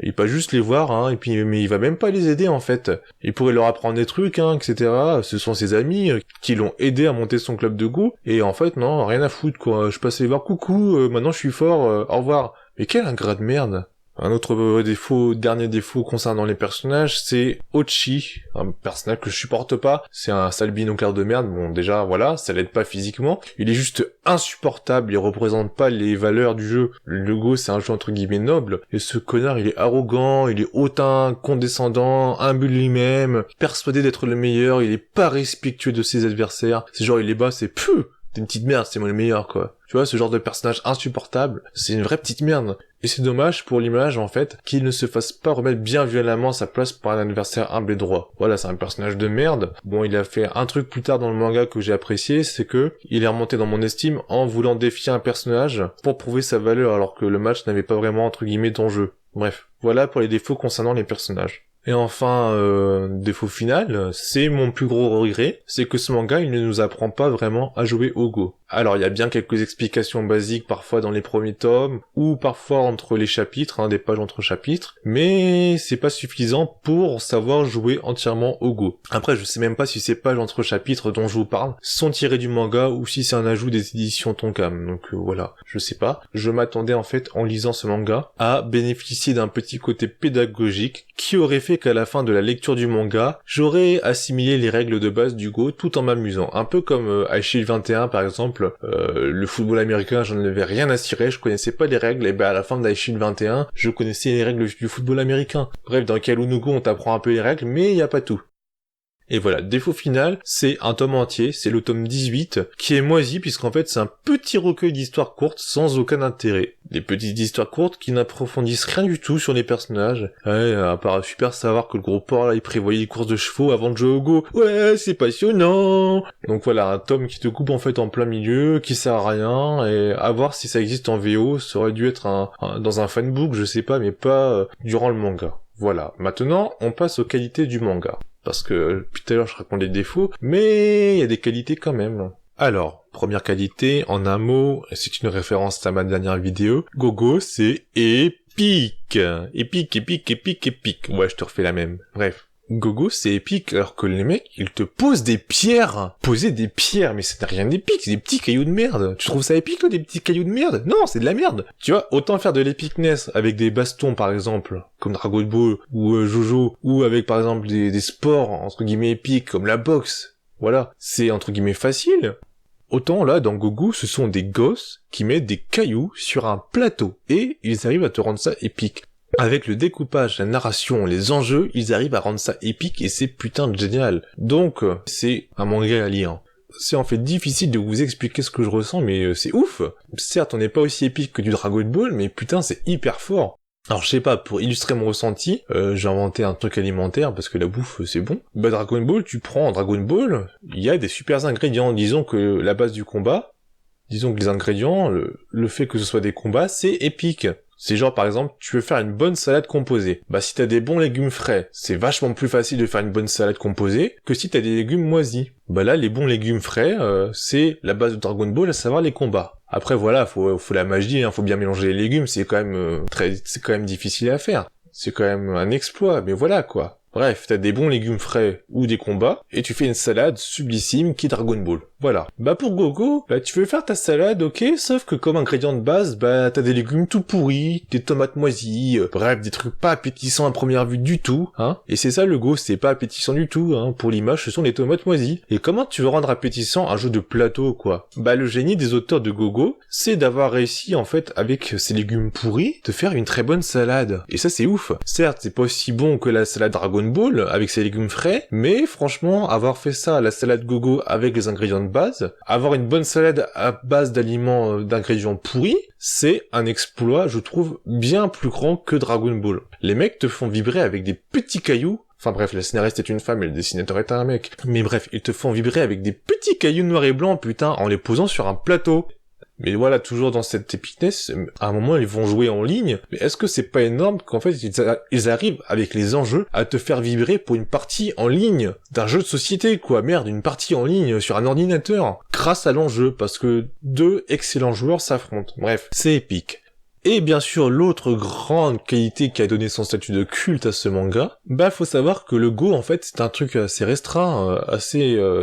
A: Il pas juste les voir, mais il va même pas les aider en fait. Il pourrait leur apprendre des trucs, etc. Ce sont ses amis qui l'ont aidé à monter son club de Go, et en fait non, rien à foutre quoi. Je passe les voir, coucou, maintenant je suis fort, au revoir. Mais quel ingrat de merde. Un autre dernier défaut concernant les personnages, c'est Ochi, un personnage que je supporte pas, c'est un sale binoclard de merde, bon déjà voilà, ça l'aide pas physiquement, il est juste insupportable, il représente pas les valeurs du jeu, le Go c'est un jeu entre guillemets noble, et ce connard il est arrogant, il est hautain, condescendant, imbu de lui-même, persuadé d'être le meilleur, il est pas respectueux de ses adversaires, c'est genre il est bas, c'est t'es une petite merde, c'est moi le meilleur quoi. Tu vois, ce genre de personnage insupportable, c'est une vraie petite merde. Et c'est dommage pour l'image, en fait, qu'il ne se fasse pas remettre bien violemment à sa place par un adversaire humble et droit. Voilà, c'est un personnage de merde. Bon, il a fait un truc plus tard dans le manga que j'ai apprécié, c'est que il est remonté dans mon estime en voulant défier un personnage pour prouver sa valeur, alors que le match n'avait pas vraiment, entre guillemets, d'enjeu. Bref, voilà pour les défauts concernant les personnages. Et enfin, défaut final, c'est mon plus gros regret, c'est que ce manga, il ne nous apprend pas vraiment à jouer au Go. Alors, il y a bien quelques explications basiques parfois dans les premiers tomes, ou parfois entre les chapitres, des pages entre chapitres, mais c'est pas suffisant pour savoir jouer entièrement au Go. Après, je sais même pas si ces pages entre chapitres dont je vous parle sont tirées du manga, ou si c'est un ajout des éditions Tonkam, donc voilà, je sais pas. Je m'attendais en fait, en lisant ce manga, à bénéficier d'un petit côté pédagogique, qui aurait fait qu'à la fin de la lecture du manga, j'aurais assimilé les règles de base du Go tout en m'amusant. Un peu comme à Shield 21 par exemple, le football américain, j'en avais rien à cirer, je connaissais pas les règles, et à la fin de Shield 21, je connaissais les règles du football américain. Bref, dans Hikaru no Go, on t'apprend un peu les règles, mais y a pas tout. Et voilà, défaut final, c'est un tome entier, c'est le tome 18, qui est moisi puisqu'en fait c'est un petit recueil d'histoires courtes sans aucun intérêt. Des petites histoires courtes qui n'approfondissent rien du tout sur les personnages. Ouais, à part super savoir que le gros porc là il prévoyait les courses de chevaux avant de jouer au Go. Ouais, c'est passionnant. Donc voilà, un tome qui te coupe en fait en plein milieu, qui sert à rien, et à voir si ça existe en VO, ça aurait dû être dans un fanbook, je sais pas, mais pas durant le manga. Voilà, maintenant on passe aux qualités du manga. Parce que depuis tout à l'heure je raconte les défauts, mais il y a des qualités quand même. Alors, première qualité, en un mot, c'est une référence à ma dernière vidéo, Gogo c'est épique. Épique, épique, épique, épique. Ouais, je te refais la même. Bref. Gogo c'est épique alors que les mecs ils te posent des pierres. Poser des pierres, mais c'est rien d'épique, c'est des petits cailloux de merde. Tu trouves ça épique toi, des petits cailloux de merde? Non, c'est de la merde. Tu vois, autant faire de l'épicness avec des bastons par exemple, comme Dragon Ball ou Jojo, ou avec par exemple des sports entre guillemets épiques comme la boxe. Voilà, c'est entre guillemets facile. Autant là, dans Gogo, ce sont des gosses qui mettent des cailloux sur un plateau et ils arrivent à te rendre ça épique. Avec le découpage, la narration, les enjeux, ils arrivent à rendre ça épique et c'est putain de génial. Donc, c'est un manga à lire. C'est en fait difficile de vous expliquer ce que je ressens, mais c'est ouf. Certes, on n'est pas aussi épique que du Dragon Ball, mais putain, c'est hyper fort. Alors je sais pas, pour illustrer mon ressenti, j'ai inventé un truc alimentaire parce que la bouffe c'est bon. Dragon Ball, tu prends Dragon Ball, il y a des super ingrédients. Disons que la base du combat, disons que les ingrédients, le fait que ce soit des combats, c'est épique. C'est genre par exemple, tu veux faire une bonne salade composée. Si t'as des bons légumes frais, c'est vachement plus facile de faire une bonne salade composée que si t'as des légumes moisis. Là, les bons légumes frais, c'est la base de Dragon Ball, à savoir les combats. Après voilà, faut la magie, faut bien mélanger les légumes, c'est quand même difficile à faire. C'est quand même un exploit, mais voilà quoi. Bref, t'as des bons légumes frais ou des combats, et tu fais une salade sublissime qui est Dragon Ball. Voilà. Pour Gogo, tu veux faire ta salade, ok, sauf que comme ingrédient de base, t'as des légumes tout pourris, des tomates moisies, bref, des trucs pas appétissants à première vue du tout, Et c'est ça le Go, c'est pas appétissant du tout, Pour l'image, ce sont des tomates moisies. Et comment tu veux rendre appétissant un jeu de plateau, quoi? Le génie des auteurs de Gogo, c'est d'avoir réussi, en fait, avec ces légumes pourris, de faire une très bonne salade. Et ça, c'est ouf. Certes, c'est pas aussi bon que la salade Dragon Ball, avec ses légumes frais, mais franchement, avoir fait ça, la salade Gogo avec les ingrédients de base, avoir une bonne salade à base d'aliments, d'ingrédients pourris, c'est un exploit, je trouve, bien plus grand que Dragon Ball. Les mecs te font vibrer avec des petits cailloux. Enfin bref, la scénariste est une femme et le dessinateur est un mec. Mais bref, ils te font vibrer avec des petits cailloux noirs et blancs, putain, en les posant sur un plateau. Mais voilà, toujours dans cette épicness, à un moment ils vont jouer en ligne, mais est-ce que c'est pas énorme qu'en fait ils arrivent avec les enjeux à te faire vibrer pour une partie en ligne d'un jeu de société, quoi, merde, une partie en ligne sur un ordinateur, grâce à l'enjeu, parce que deux excellents joueurs s'affrontent. Bref, c'est épique. Et bien sûr, l'autre grande qualité qui a donné son statut de culte à ce manga, faut savoir que le Go, en fait, c'est un truc assez restreint,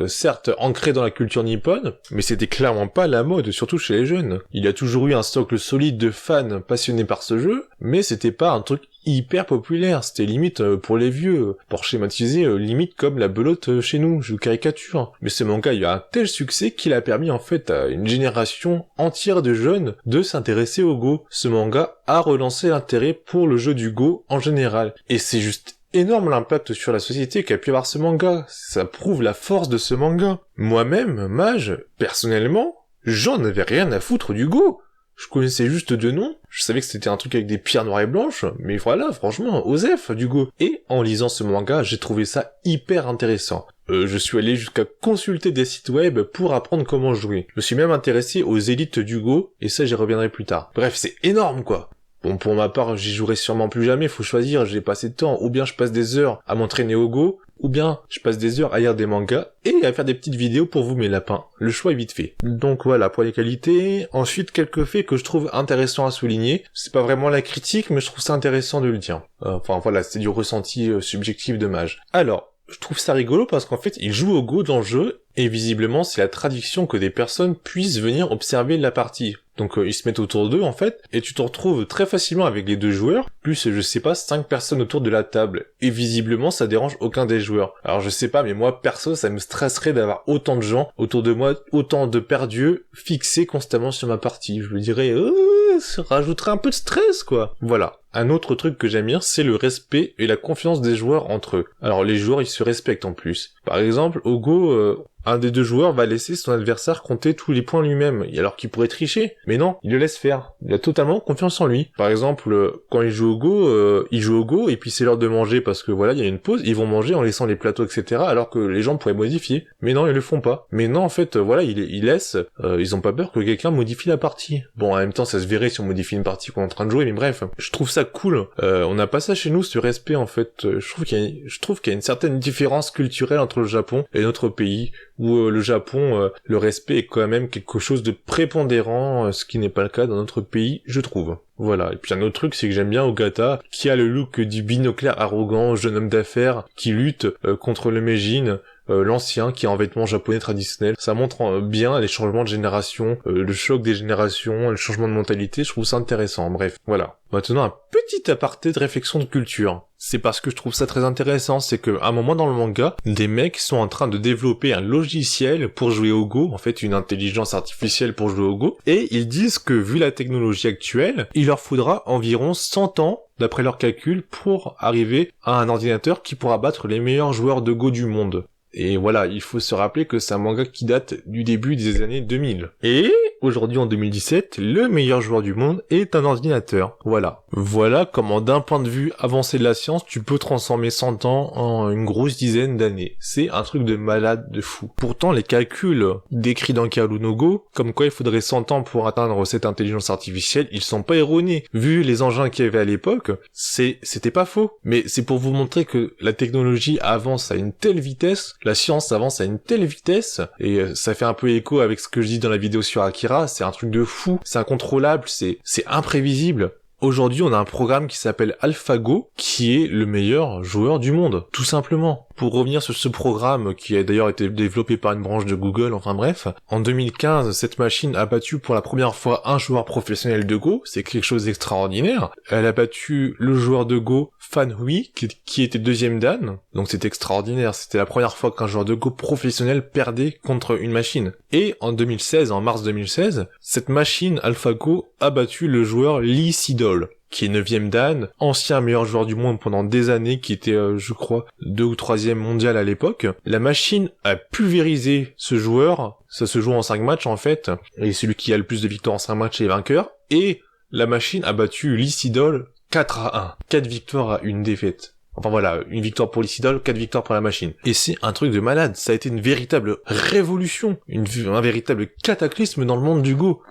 A: certes ancré dans la culture nippone, mais c'était clairement pas la mode, surtout chez les jeunes. Il y a toujours eu un socle solide de fans passionnés par ce jeu, mais c'était pas un truc hyper populaire, c'était limite pour les vieux, pour schématiser, limite comme la belote chez nous, je caricature. Mais ce manga il a un tel succès qu'il a permis en fait à une génération entière de jeunes de s'intéresser au Go. Ce manga a relancé l'intérêt pour le jeu du Go en général, et c'est juste énorme l'impact sur la société qu'a pu avoir ce manga, ça prouve la force de ce manga. Moi-même, Mage, personnellement, j'en avais rien à foutre du Go. Je connaissais juste deux noms, je savais que c'était un truc avec des pierres noires et blanches, mais voilà, franchement, Osef, du Go. Et en lisant ce manga, j'ai trouvé ça hyper intéressant. Je suis allé jusqu'à consulter des sites web pour apprendre comment jouer. Je me suis même intéressé aux élites du Go, et ça j'y reviendrai plus tard. Bref, c'est énorme quoi. Bon, pour ma part, j'y jouerai sûrement plus jamais, faut choisir, j'ai pas assez de temps, ou bien je passe des heures à m'entraîner au Go, ou bien je passe des heures à lire des mangas et à faire des petites vidéos pour vous mes lapins. Le choix est vite fait. Donc voilà pour les qualités. Ensuite, quelques faits que je trouve intéressants à souligner. C'est pas vraiment la critique, mais je trouve ça intéressant de le dire. Enfin voilà, c'est du ressenti subjectif de Mage. Alors, je trouve ça rigolo parce qu'en fait, il joue au Go dans le jeu, et visiblement, c'est la tradition que des personnes puissent venir observer la partie. Donc ils se mettent autour d'eux en fait, et tu te retrouves très facilement avec les 2 joueurs, plus je sais pas, 5 personnes autour de la table. Et visiblement ça dérange aucun des joueurs. Alors je sais pas, mais moi perso ça me stresserait d'avoir autant de gens autour de moi, autant de perdieux fixés constamment sur ma partie. Je me dirais, ça rajouterait un peu de stress quoi. Voilà. Un autre truc que j'aime bien, c'est le respect et la confiance des joueurs entre eux. Alors les joueurs ils se respectent en plus. Par exemple, au Go, un des 2 joueurs va laisser son adversaire compter tous les points lui-même, alors qu'il pourrait tricher. Mais non, il le laisse faire. Il a totalement confiance en lui. Par exemple, quand il joue au Go, et puis c'est l'heure de manger parce que voilà, il y a une pause, ils vont manger en laissant les plateaux, etc., alors que les gens pourraient modifier. Mais non, ils le font pas. Mais non, en fait, voilà, ils laissent, ils ont pas peur que quelqu'un modifie la partie. Bon, en même temps, ça se verrait si on modifie une partie qu'on est en train de jouer, mais bref. Je trouve ça cool. On n'a pas ça chez nous, ce respect, en fait. Je trouve qu'il y a une certaine différence culturelle entre le Japon et notre pays, où le Japon, le respect est quand même quelque chose de prépondérant, ce qui n'est pas le cas dans notre pays, je trouve. Voilà. Et puis un autre truc, c'est que j'aime bien Ogata, qui a le look du binoclaire arrogant, jeune homme d'affaires, qui lutte contre le Meijin, l'ancien, qui est en vêtements japonais traditionnels. Ça montre bien les changements de génération, le choc des générations, le changement de mentalité, je trouve ça intéressant. Bref, voilà. Maintenant, un petit aparté de réflexion de culture. C'est parce que je trouve ça très intéressant, c'est qu'à un moment dans le manga, des mecs sont en train de développer un logiciel pour jouer au Go, en fait une intelligence artificielle pour jouer au Go, et ils disent que vu la technologie actuelle, il leur faudra environ 100 ans, d'après leurs calculs, pour arriver à un ordinateur qui pourra battre les meilleurs joueurs de Go du monde. Et voilà, il faut se rappeler que c'est un manga qui date du début des années 2000. Et aujourd'hui en 2017, le meilleur joueur du monde est un ordinateur. Voilà. Voilà comment d'un point de vue avancé de la science, tu peux transformer 100 ans en une grosse dizaine d'années. C'est un truc de malade, de fou. Pourtant, les calculs décrits dans Hikaru no Go, comme quoi il faudrait 100 ans pour atteindre cette intelligence artificielle, ils sont pas erronés. Vu les engins qu'il y avait à l'époque, c'était pas faux. Mais c'est pour vous montrer que la technologie avance à une telle vitesse, la science avance à une telle vitesse, et ça fait un peu écho avec ce que je dis dans la vidéo sur Akira, c'est un truc de fou, c'est incontrôlable, c'est imprévisible. Aujourd'hui, on a un programme qui s'appelle AlphaGo, qui est le meilleur joueur du monde, tout simplement. Pour revenir sur ce programme, qui a d'ailleurs été développé par une branche de Google, enfin bref, en 2015, cette machine a battu pour la première fois un joueur professionnel de Go, c'est quelque chose d'extraordinaire. Elle a battu le joueur de Go Fan Hui, qui était 2e dan, donc c'est extraordinaire, c'était la première fois qu'un joueur de Go professionnel perdait contre une machine. Et en 2016, en mars 2016, cette machine AlphaGo a battu le joueur Lee Sedol, qui est 9e dan, ancien meilleur joueur du monde pendant des années, qui était, je crois, 2 ou 3e mondial à l'époque. La machine a pulvérisé ce joueur, ça se joue en 5 matchs en fait, et celui qui a le plus de victoires en 5 matchs est vainqueur, et la machine a battu Lee Sedol 4-1. 4 victoires à 1 défaite. Enfin voilà, 1 victoire pour l'Isidol, 4 victoires pour la machine. Et c'est un truc de malade, ça a été une véritable révolution, un véritable cataclysme dans le monde du Go.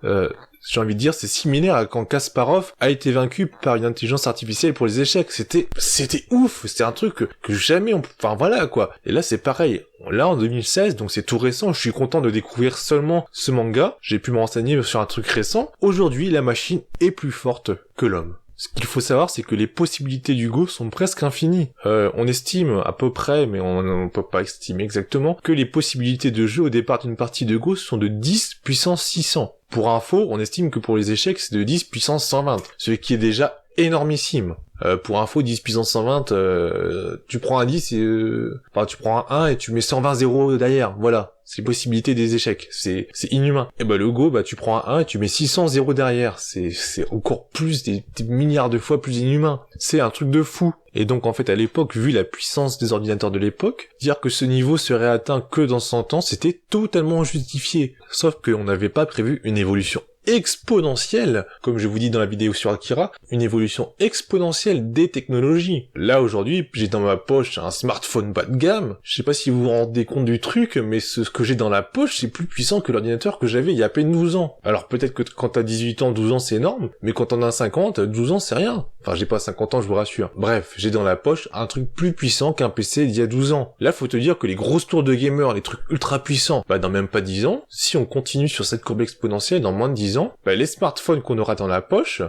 A: J'ai envie de dire, c'est similaire à quand Kasparov a été vaincu par une intelligence artificielle pour les échecs. C'était ouf, c'était un truc que jamais enfin voilà quoi. Et là c'est pareil. Là en 2016, donc c'est tout récent, je suis content de découvrir seulement ce manga. J'ai pu me renseigner sur un truc récent. Aujourd'hui, la machine est plus forte que l'homme. Ce qu'il faut savoir, c'est que les possibilités du Go sont presque infinies. On estime à peu près, mais on ne peut pas estimer exactement, que les possibilités de jeu au départ d'une partie de Go sont de 10 puissance 600. Pour info, on estime que pour les échecs, c'est de 10 puissance 120, ce qui est déjà énormissime. Pour info, 10 puissance 120, tu prends un 10 et tu prends un 1 et tu mets 120 zéros derrière, voilà. C'est les possibilités des échecs, c'est inhumain. Et le Go, tu prends un 1 et tu mets 600 zéros derrière, c'est encore plus, des milliards de fois plus inhumain. C'est un truc de fou. Et donc en fait à l'époque, vu la puissance des ordinateurs de l'époque, dire que ce niveau serait atteint que dans 100 ans, c'était totalement justifié. Sauf qu'on n'avait pas prévu une évolution exponentielle, comme je vous dis dans la vidéo sur Akira, une évolution exponentielle des technologies. Là, aujourd'hui, j'ai dans ma poche un smartphone bas de gamme. Je sais pas si vous vous rendez compte du truc, mais ce que j'ai dans la poche, c'est plus puissant que l'ordinateur que j'avais il y a à peine 12 ans. Alors peut-être que quand t'as 18 ans, 12 ans, c'est énorme, mais quand on a 50, 12 ans, c'est rien. Enfin, j'ai pas 50 ans, je vous rassure. Bref, j'ai dans la poche un truc plus puissant qu'un PC d'il y a 12 ans. Là, faut te dire que les grosses tours de gamers, les trucs ultra puissants, dans même pas 10 ans, si on continue sur cette courbe exponentielle, dans moins de 10 ans, les smartphones qu'on aura dans la poche,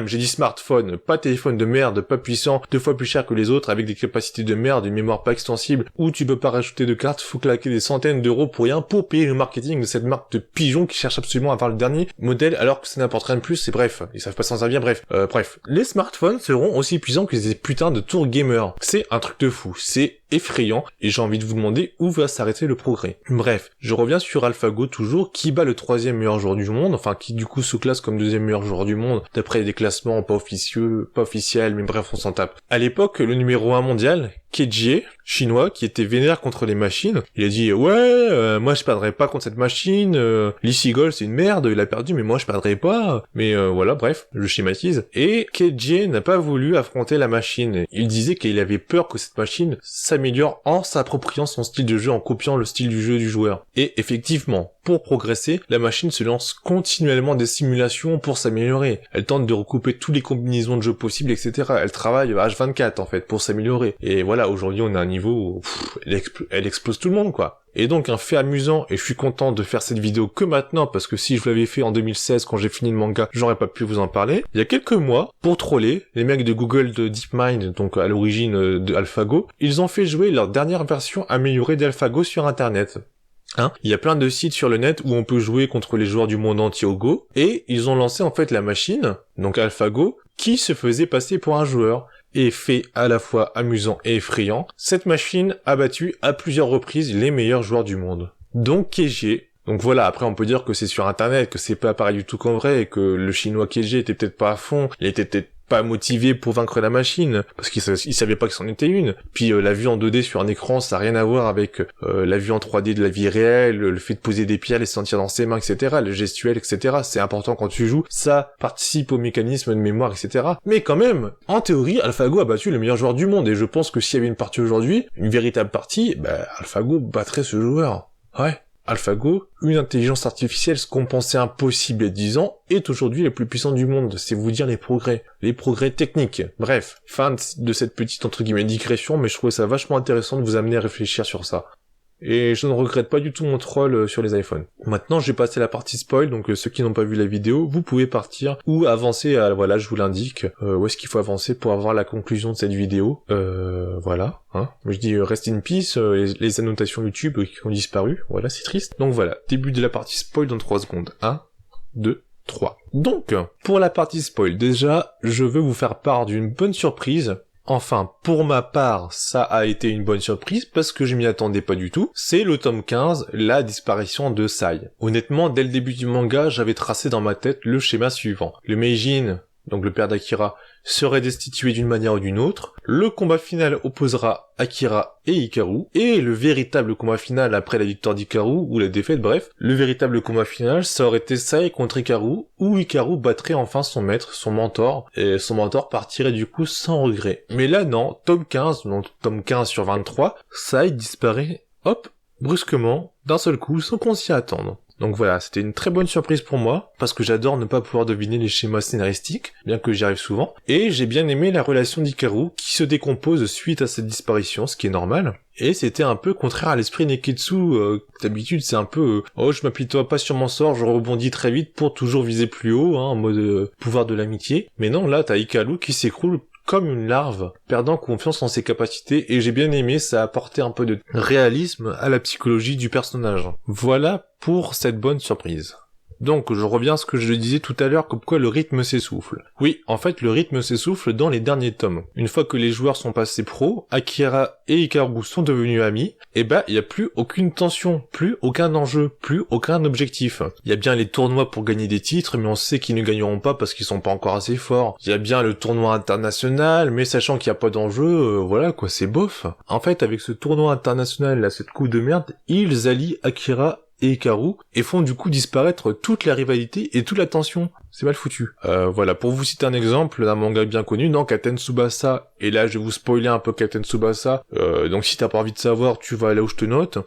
A: j'ai dit smartphone, pas téléphone de merde, pas puissant, 2 fois plus cher que les autres, avec des capacités de merde, une mémoire pas extensible, où tu peux pas rajouter de cartes, faut claquer des centaines d'euros pour rien, pour payer le marketing de cette marque de pigeons qui cherche absolument à avoir le dernier modèle, alors que ça n'apporte rien de plus, et bref, ils savent pas s'en servir, bref. Les smartphones seront aussi puissants que ces putains de tours gamers. C'est un truc de fou, c'est effrayant, et j'ai envie de vous demander où va s'arrêter le progrès. Bref, je reviens sur AlphaGo toujours, qui bat le 3e meilleur joueur du monde, enfin qui du coup se classe comme 2e meilleur joueur du monde, d'après des classements pas officiels, mais bref on s'en tape. À l'époque, le numéro 1 mondial, Kejie, chinois, qui était vénère contre les machines, il a dit moi je perdrai pas contre cette machine, Lee Seagull c'est une merde, il a perdu mais moi je perdrai pas, mais voilà bref, je schématise. Et Kejie n'a pas voulu affronter la machine, il disait qu'il avait peur que cette machine s'améliore en s'appropriant son style de jeu, en copiant le style du jeu du joueur. Et effectivement, pour progresser, la machine se lance continuellement des simulations pour s'améliorer. Elle tente de recouper toutes les combinaisons de jeux possibles, etc. Elle travaille H24 en fait pour s'améliorer. Et voilà, aujourd'hui on a un niveau où elle explose tout le monde quoi. Et donc un fait amusant, et je suis content de faire cette vidéo que maintenant, parce que si je l'avais fait en 2016 quand j'ai fini le manga, j'aurais pas pu vous en parler. Il y a quelques mois, pour troller, les mecs de Google de DeepMind, donc à l'origine de AlphaGo, ils ont fait jouer leur dernière version améliorée d'AlphaGo sur internet. Il y a plein de sites sur le net où on peut jouer contre les joueurs du monde entier au Go, et ils ont lancé en fait la machine, donc AlphaGo, qui se faisait passer pour un joueur. Et fait à la fois amusant et effrayant, cette machine a battu à plusieurs reprises les meilleurs joueurs du monde. Donc Kejie. Donc voilà, après on peut dire que c'est sur internet, que c'est pas pareil du tout qu'en vrai, et que le chinois Kejie était peut-être pas à fond, il était peut-être pas motivé pour vaincre la machine, parce qu'il savait pas que c'en était une. Puis la vue en 2D sur un écran, ça a rien à voir avec la vue en 3D de la vie réelle, le fait de poser des pierres, les sentir dans ses mains, etc., le gestuel, etc. C'est important quand tu joues, ça participe au mécanisme de mémoire, etc. Mais quand même, en théorie, AlphaGo a battu le meilleur joueur du monde, et je pense que s'il y avait une partie aujourd'hui, une véritable partie, AlphaGo battrait ce joueur. Ouais. AlphaGo, une intelligence artificielle, ce qu'on pensait impossible il y a 10 ans, est aujourd'hui la plus puissante du monde. C'est vous dire les progrès techniques. Bref, fin de cette petite entre guillemets digression, mais je trouvais ça vachement intéressant de vous amener à réfléchir sur ça. Et je ne regrette pas du tout mon troll sur les iPhones. Maintenant, je vais passer à la partie spoil, donc ceux qui n'ont pas vu la vidéo, vous pouvez partir ou avancer, voilà, je vous l'indique, où est-ce qu'il faut avancer pour avoir la conclusion de cette vidéo. Voilà, Je dis rest in peace, les annotations YouTube qui ont disparu, voilà, c'est triste. Donc voilà, début de la partie spoil dans 3 secondes. 1, 2, 3. Donc, pour la partie spoil, déjà, je veux vous faire part d'une bonne surprise. Enfin, pour ma part, ça a été une bonne surprise parce que je m'y attendais pas du tout. C'est le tome 15, la disparition de Sai. Honnêtement, dès le début du manga, j'avais tracé dans ma tête le schéma suivant. Le Meijin, donc le père d'Akira, serait destitué d'une manière ou d'une autre, le combat final opposera Akira et Hikaru, et le véritable combat final après la victoire d'Hikaru, ou la défaite, bref, le véritable combat final, ça aurait été Sai contre Hikaru, où Hikaru battrait enfin son maître, son mentor, et son mentor partirait du coup sans regret. Mais là non, tome 15, donc tome 15 sur 23, Sai disparaît, hop, brusquement, d'un seul coup, sans qu'on s'y attende. Donc voilà, c'était une très bonne surprise pour moi, parce que j'adore ne pas pouvoir deviner les schémas scénaristiques, bien que j'y arrive souvent, et j'ai bien aimé la relation d'Hikaru, qui se décompose suite à cette disparition, ce qui est normal, et c'était un peu contraire à l'esprit Neketsu, d'habitude c'est un peu oh je m'apitoie pas sur mon sort, je rebondis très vite pour toujours viser plus haut, en mode pouvoir de l'amitié, mais non, là t'as Hikaru qui s'écroule comme une larve, perdant confiance en ses capacités, et j'ai bien aimé, ça a apporté un peu de réalisme à la psychologie du personnage. Voilà pour cette bonne surprise. Donc, je reviens à ce que je disais tout à l'heure, comme quoi le rythme s'essouffle. Oui, en fait, le rythme s'essouffle dans les derniers tomes. Une fois que les joueurs sont passés pro, Akira et Hikaru sont devenus amis, et il y a plus aucune tension, plus aucun enjeu, plus aucun objectif. Il y a bien les tournois pour gagner des titres, mais on sait qu'ils ne gagneront pas parce qu'ils sont pas encore assez forts. Il y a bien le tournoi international, mais sachant qu'il n'y a pas d'enjeu, voilà quoi, c'est bof. En fait, avec ce tournoi international, là, cette coupe de merde, ils allient Akira et Hikaru, et font du coup disparaître toute la rivalité et toute la tension. C'est mal foutu. Voilà, pour vous citer un exemple d'un manga bien connu, non, Captain Tsubasa, et là je vais vous spoiler un peu Captain Tsubasa, donc si t'as pas envie de savoir, tu vas là où je te note,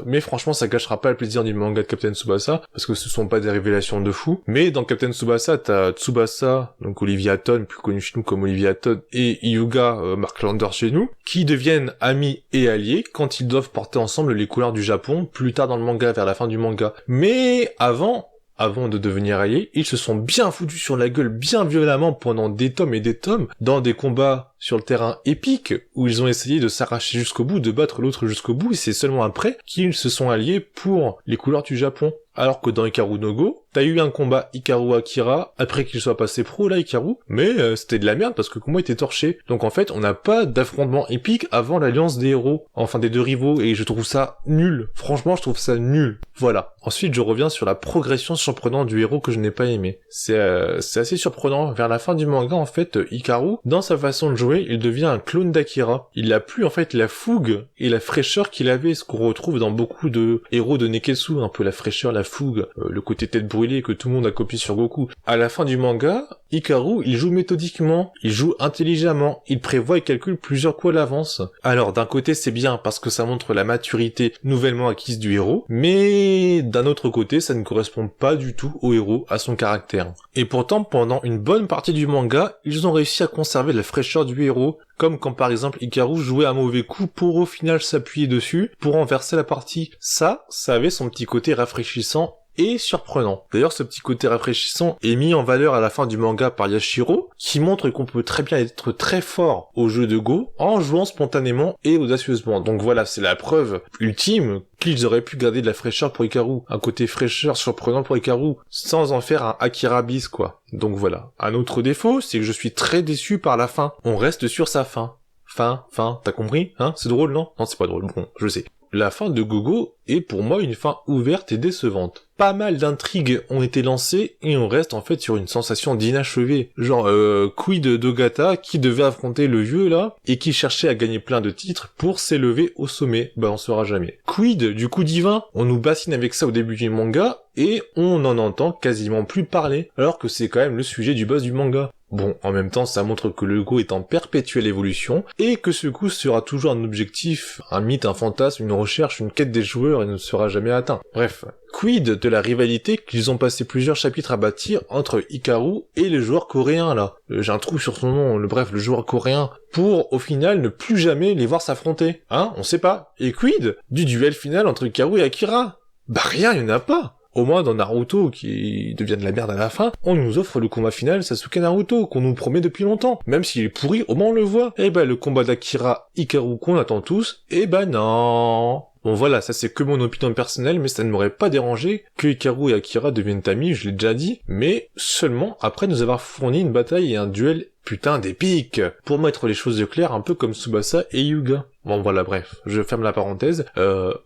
A: mais franchement ça gâchera pas le plaisir du manga de Captain Tsubasa, parce que ce sont pas des révélations de fou, mais dans Captain Tsubasa, t'as Tsubasa, donc Olivia Ton, plus connu chez nous comme Olivia Ton, et Hyuga, Mark Lander chez nous, qui deviennent amis et alliés quand ils doivent porter ensemble les couleurs du Japon, plus tard dans le manga, vers la fin du manga. Mais avant de devenir alliés, ils se sont bien foutus sur la gueule bien violemment pendant des tomes et des tomes, dans des combats sur le terrain épique, où ils ont essayé de s'arracher jusqu'au bout, de battre l'autre jusqu'au bout, et c'est seulement après qu'ils se sont alliés pour les couleurs du Japon. Alors que dans Hikaru no Go, t'as eu un combat Hikaru-Akira, après qu'il soit passé pro là, Hikaru, mais c'était de la merde parce que le combat était torché. Donc en fait, on n'a pas d'affrontement épique avant l'alliance des héros, enfin des deux rivaux, et je trouve ça nul. Franchement, je trouve ça nul. Voilà. Ensuite, je reviens sur la progression surprenante du héros que je n'ai pas aimé. C'est assez surprenant. Vers la fin du manga, en fait, Hikaru, dans sa façon de jouer, il devient un clone d'Akira. Il n'a plus en fait la fougue et la fraîcheur qu'il avait, ce qu'on retrouve dans beaucoup de héros de Neketsu, un peu la fraîcheur, la fougue, le côté tête brûlée que tout le monde a copié sur Goku. À la fin du manga, Hikaru, il joue méthodiquement, il joue intelligemment, il prévoit et calcule plusieurs coups à l'avance. Alors d'un côté c'est bien parce que ça montre la maturité nouvellement acquise du héros, mais d'un autre côté ça ne correspond pas du tout au héros, à son caractère. Et pourtant pendant une bonne partie du manga, ils ont réussi à conserver la fraîcheur du héros, comme quand par exemple Hikaru jouait un mauvais coup pour au final s'appuyer dessus pour renverser la partie. Ça avait son petit côté rafraîchissant et surprenant. D'ailleurs, ce petit côté rafraîchissant est mis en valeur à la fin du manga par Yashiro, qui montre qu'on peut très bien être très fort au jeu de Go en jouant spontanément et audacieusement. Donc voilà, c'est la preuve ultime qu'ils auraient pu garder de la fraîcheur pour Hikaru, un côté fraîcheur surprenant pour Hikaru, sans en faire un Akira bis, quoi. Donc voilà. Un autre défaut, c'est que je suis très déçu par la fin. On reste sur sa fin. Fin, t'as compris? Hein? C'est drôle, non? Non, c'est pas drôle, bon, je sais. La fin de Gogo est pour moi une fin ouverte et décevante. Pas mal d'intrigues ont été lancées et on reste en fait sur une sensation d'inachevé. Genre, quid d'Ogata qui devait affronter le vieux là et qui cherchait à gagner plein de titres pour s'élever au sommet. Bah on saura jamais. Quid du coup divin? On nous bassine avec ça au début du manga et on n'en entend quasiment plus parler alors que c'est quand même le sujet du boss du manga. Bon, en même temps, ça montre que le Go est en perpétuelle évolution, et que ce coup sera toujours un objectif, un mythe, un fantasme, une recherche, une quête des joueurs, et ne sera jamais atteint. Bref. Quid de la rivalité qu'ils ont passé plusieurs chapitres à bâtir entre Hikaru et le joueur coréen, là. J'ai un trou sur son nom, le joueur coréen, pour, au final, ne plus jamais les voir s'affronter. Hein? On sait pas. Et quid du duel final entre Hikaru et Akira? Bah rien, il y en a pas. Au moins dans Naruto, qui devient de la merde à la fin, on nous offre le combat final Sasuke Naruto, qu'on nous promet depuis longtemps. Même s'il est pourri, au moins on le voit. Eh ben le combat d'Akira Hikaru qu'on attend tous, eh ben non. Bon voilà, ça c'est que mon opinion personnelle, mais ça ne m'aurait pas dérangé que Hikaru et Akira deviennent amis, je l'ai déjà dit, mais seulement après nous avoir fourni une bataille et un duel putain d'épique, pour mettre les choses claires un peu comme Tsubasa et Hyuga. Bon voilà, bref, je ferme la parenthèse.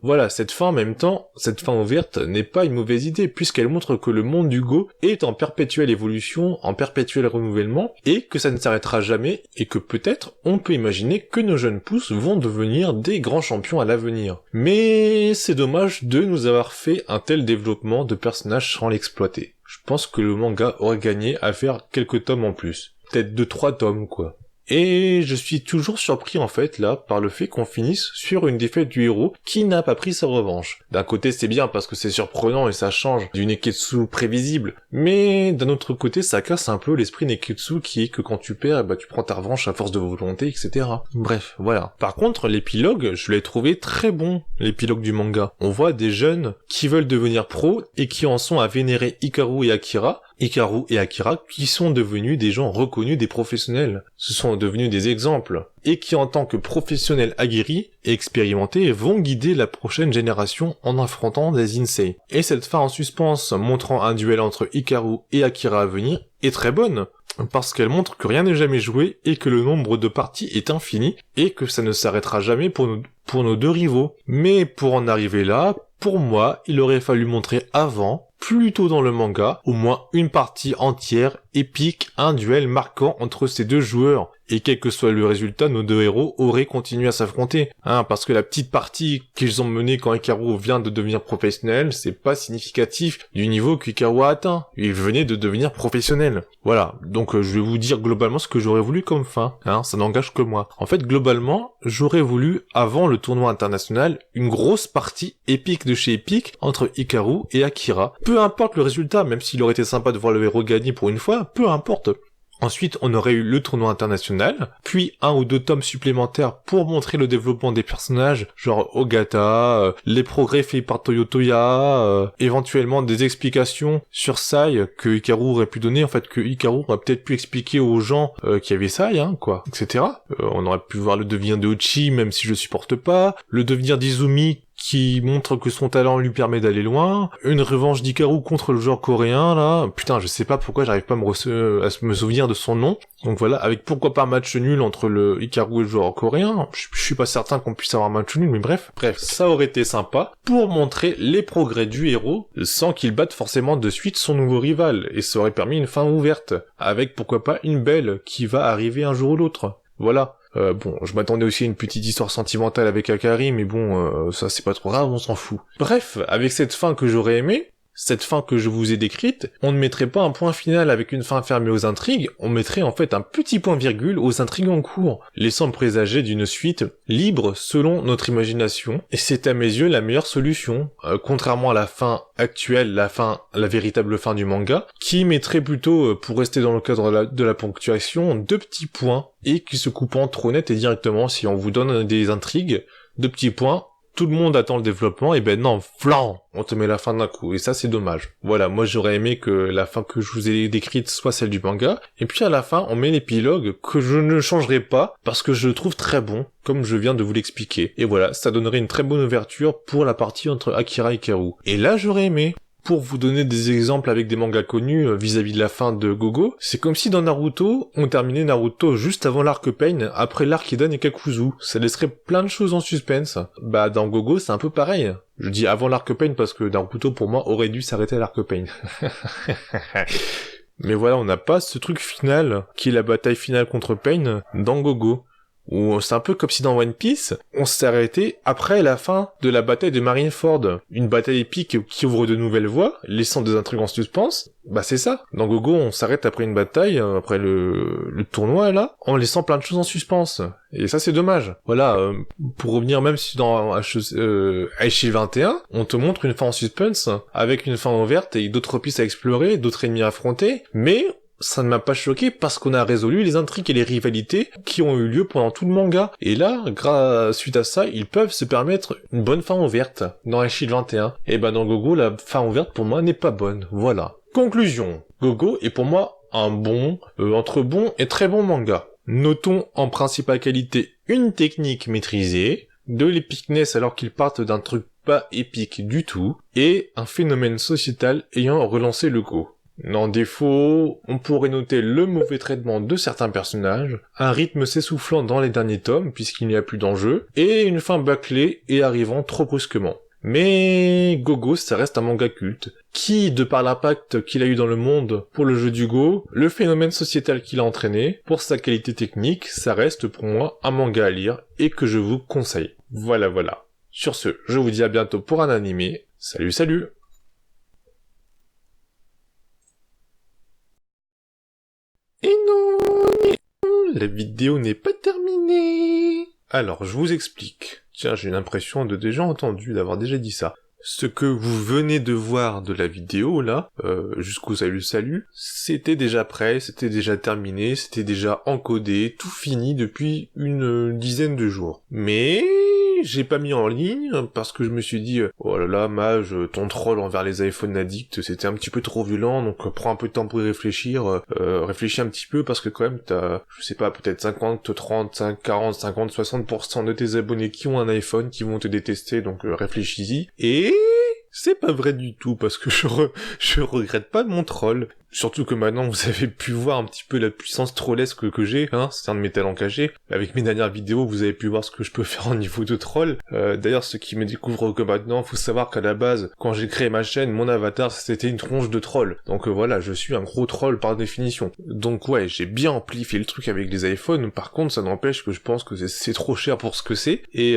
A: Voilà, cette fin en même temps, cette fin ouverte n'est pas une mauvaise idée, puisqu'elle montre que le monde du Go est en perpétuelle évolution, en perpétuel renouvellement, et que ça ne s'arrêtera jamais, et que peut-être on peut imaginer que nos jeunes pousses vont devenir des grands champions à l'avenir. Mais c'est dommage de nous avoir fait un tel développement de personnages sans l'exploiter. Je pense que le manga aurait gagné à faire quelques tomes en plus. Peut-être 2-3 tomes, quoi. Et je suis toujours surpris en fait là par le fait qu'on finisse sur une défaite du héros qui n'a pas pris sa revanche. D'un côté c'est bien parce que c'est surprenant et ça change du Neketsu prévisible, mais d'un autre côté ça casse un peu l'esprit Neketsu qui est que quand tu perds, bah tu prends ta revanche à force de volonté, etc. Bref, voilà. Par contre l'épilogue, je l'ai trouvé très bon, l'épilogue du manga. On voit des jeunes qui veulent devenir pros et qui en sont à vénérer Hikaru et Akira, qui sont devenus des gens reconnus, des professionnels. Ce sont devenus des exemples. Et qui en tant que professionnels aguerris et expérimentés vont guider la prochaine génération en affrontant des Insei. Et cette fin en suspense montrant un duel entre Hikaru et Akira à venir est très bonne. Parce qu'elle montre que rien n'est jamais joué et que le nombre de parties est infini et que ça ne s'arrêtera jamais pour nos deux rivaux. Mais pour en arriver là, pour moi, il aurait fallu montrer avant, plus tôt dans le manga, au moins une partie entière épique, un duel marquant entre ces deux joueurs. Et quel que soit le résultat, nos deux héros auraient continué à s'affronter. Parce que la petite partie qu'ils ont menée quand Hikaru vient de devenir professionnel, c'est pas significatif du niveau qu'Hikaru a atteint. Il venait de devenir professionnel. Voilà. Donc je vais vous dire globalement ce que j'aurais voulu comme fin. Ça n'engage que moi. En fait, globalement, j'aurais voulu, avant le tournoi international, une grosse partie épique de chez Epic entre Hikaru et Akira. Peu importe le résultat, même s'il aurait été sympa de voir le héros gagner pour une fois, peu importe. Ensuite, on aurait eu le tournoi international, puis un ou deux tomes supplémentaires pour montrer le développement des personnages, genre Ogata, les progrès faits par Toyotoya, éventuellement des explications sur Sai que Hikaru aurait pu donner, en fait que Hikaru aurait peut-être pu expliquer aux gens qu'il y avait Sai, etc. On aurait pu voir le devenir de Uchi, même si je supporte pas, le devenir d'Izumi, qui montre que son talent lui permet d'aller loin, une revanche d'Hikaru contre le joueur coréen, là, putain, je sais pas pourquoi j'arrive pas à me souvenir de son nom, donc voilà, avec pourquoi pas un match nul entre le Hikaru et le joueur coréen, je suis pas certain qu'on puisse avoir un match nul, mais bref, ça aurait été sympa, pour montrer les progrès du héros, sans qu'il batte forcément de suite son nouveau rival, et ça aurait permis une fin ouverte, avec pourquoi pas une belle, qui va arriver un jour ou l'autre, voilà. Je m'attendais aussi à une petite histoire sentimentale avec Akari, mais ça c'est pas trop grave, on s'en fout. Bref, avec cette fin que j'aurais aimée, cette fin que je vous ai décrite, on ne mettrait pas un point final avec une fin fermée aux intrigues, on mettrait en fait un petit point virgule aux intrigues en cours, laissant présager d'une suite libre selon notre imagination, et c'est à mes yeux la meilleure solution, contrairement à la fin actuelle, la véritable fin du manga, qui mettrait plutôt, pour rester dans le cadre de la ponctuation, 2 petits points, et qui se coupant trop net et directement si on vous donne des intrigues, 2 petits points, tout le monde attend le développement, et ben non, flan, on te met la fin d'un coup, et ça c'est dommage. Voilà, moi j'aurais aimé que la fin que je vous ai décrite soit celle du manga, et puis à la fin on met l'épilogue que je ne changerai pas, parce que je le trouve très bon, comme je viens de vous l'expliquer. Et voilà, ça donnerait une très bonne ouverture pour la partie entre Akira et Hikaru. Et là j'aurais aimé. Pour vous donner des exemples avec des mangas connus vis-à-vis de la fin de Gogo, c'est comme si dans Naruto, on terminait Naruto juste avant l'arc Pain, après l'arc Hidan et Kakuzu. Ça laisserait plein de choses en suspense. Dans Gogo, c'est un peu pareil. Je dis avant l'arc Pain parce que Naruto, pour moi, aurait dû s'arrêter à l'arc Pain. Mais voilà, on n'a pas ce truc final, qui est la bataille finale contre Pain, dans Gogo. Où c'est un peu comme si dans One Piece, on s'est arrêté après la fin de la bataille de Marineford. Une bataille épique qui ouvre de nouvelles voies, laissant des intrigues en suspense. C'est ça. Dans Gogo, on s'arrête après une bataille, après le tournoi, là, en laissant plein de choses en suspense. Et ça, c'est dommage. Voilà, pour revenir même si dans Aichi 21, on te montre une fin en suspense, avec une fin ouverte et d'autres pistes à explorer, d'autres ennemis à affronter, mais ça ne m'a pas choqué parce qu'on a résolu les intrigues et les rivalités qui ont eu lieu pendant tout le manga. Et là, suite à ça, ils peuvent se permettre une bonne fin ouverte dans Aichi 21. Et dans Gogo, la fin ouverte pour moi n'est pas bonne. Voilà. Conclusion. Gogo est pour moi un bon, entre bon et très bon manga. Notons en principale qualité une technique maîtrisée, de l'épicness alors qu'ils partent d'un truc pas épique du tout, et un phénomène sociétal ayant relancé le Go. En défaut, on pourrait noter le mauvais traitement de certains personnages, un rythme s'essoufflant dans les derniers tomes puisqu'il n'y a plus d'enjeu, et une fin bâclée et arrivant trop brusquement. Mais Gogo, ça reste un manga culte, qui, de par l'impact qu'il a eu dans le monde pour le jeu du Go, le phénomène sociétal qu'il a entraîné, pour sa qualité technique, ça reste pour moi un manga à lire et que je vous conseille. Voilà. Sur ce, je vous dis à bientôt pour un animé. Salut. Et non, la vidéo n'est pas terminée. Alors, je vous explique. Tiens, j'ai l'impression de déjà entendu, d'avoir déjà dit ça. Ce que vous venez de voir de la vidéo, là, jusqu'au salut, c'était déjà prêt, c'était déjà terminé, c'était déjà encodé, tout fini depuis une dizaine de jours. Mais j'ai pas mis en ligne parce que je me suis dit oh là là Mage, ton troll envers les iPhone addicts c'était un petit peu trop violent, donc prends un peu de temps pour y réfléchir, réfléchis un petit peu parce que quand même t'as, je sais pas, peut-être 50, 30, 40, 50, 60% de tes abonnés qui ont un iPhone qui vont te détester, donc réfléchis-y. Et c'est pas vrai du tout parce que je regrette pas mon troll. Surtout que maintenant vous avez pu voir un petit peu la puissance trollesque que j'ai, hein, c'est un de mes talents cachés. Avec mes dernières vidéos, vous avez pu voir ce que je peux faire au niveau de troll. D'ailleurs, ceux qui me découvrent que maintenant, faut savoir qu'à la base, quand j'ai créé ma chaîne, mon avatar c'était une tronche de troll. Donc voilà, je suis un gros troll par définition. Donc ouais, j'ai bien amplifié le truc avec les iPhones, par contre ça n'empêche que je pense que c'est trop cher pour ce que c'est, et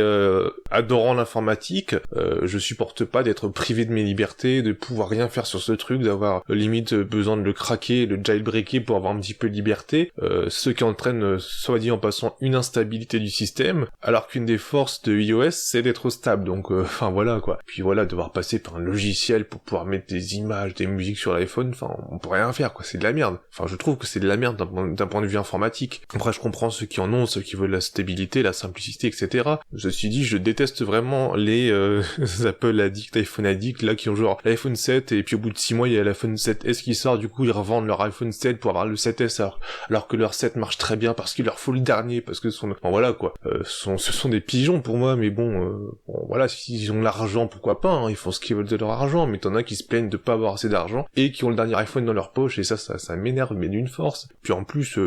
A: adorant l'informatique, je supporte pas d'être privé de mes libertés, de pouvoir rien faire sur ce truc, d'avoir limite besoin de le craquer, de jailbreaker pour avoir un petit peu de liberté, ce qui entraîne, soit dit en passant, une instabilité du système, alors qu'une des forces de iOS c'est d'être stable, donc enfin voilà quoi. Puis voilà, devoir passer par un logiciel pour pouvoir mettre des images, des musiques sur l'iPhone, enfin on peut rien faire quoi, c'est de la merde. Enfin je trouve que c'est de la merde d'un point de vue informatique. Après je comprends ceux qui en ont, ceux qui veulent la stabilité, la simplicité, etc. Ceci dit, je déteste vraiment les Apple Addict, iPhone Addict, là qui ont genre l'iPhone 7 et puis au bout de 6 mois il y a l'iPhone 7S qui sort, du coup ils revendent leur iPhone 7 pour avoir le 7S alors que leur 7 marche très bien parce qu'il leur faut le dernier, parce que bon voilà quoi, ce sont des pigeons pour moi, mais bon voilà, s'ils ont l'argent pourquoi pas, hein, ils font ce qu'ils veulent de leur argent, mais t'en as qui se plaignent de pas avoir assez d'argent et qui ont le dernier iPhone dans leur poche, et ça m'énerve mais d'une force. Puis en plus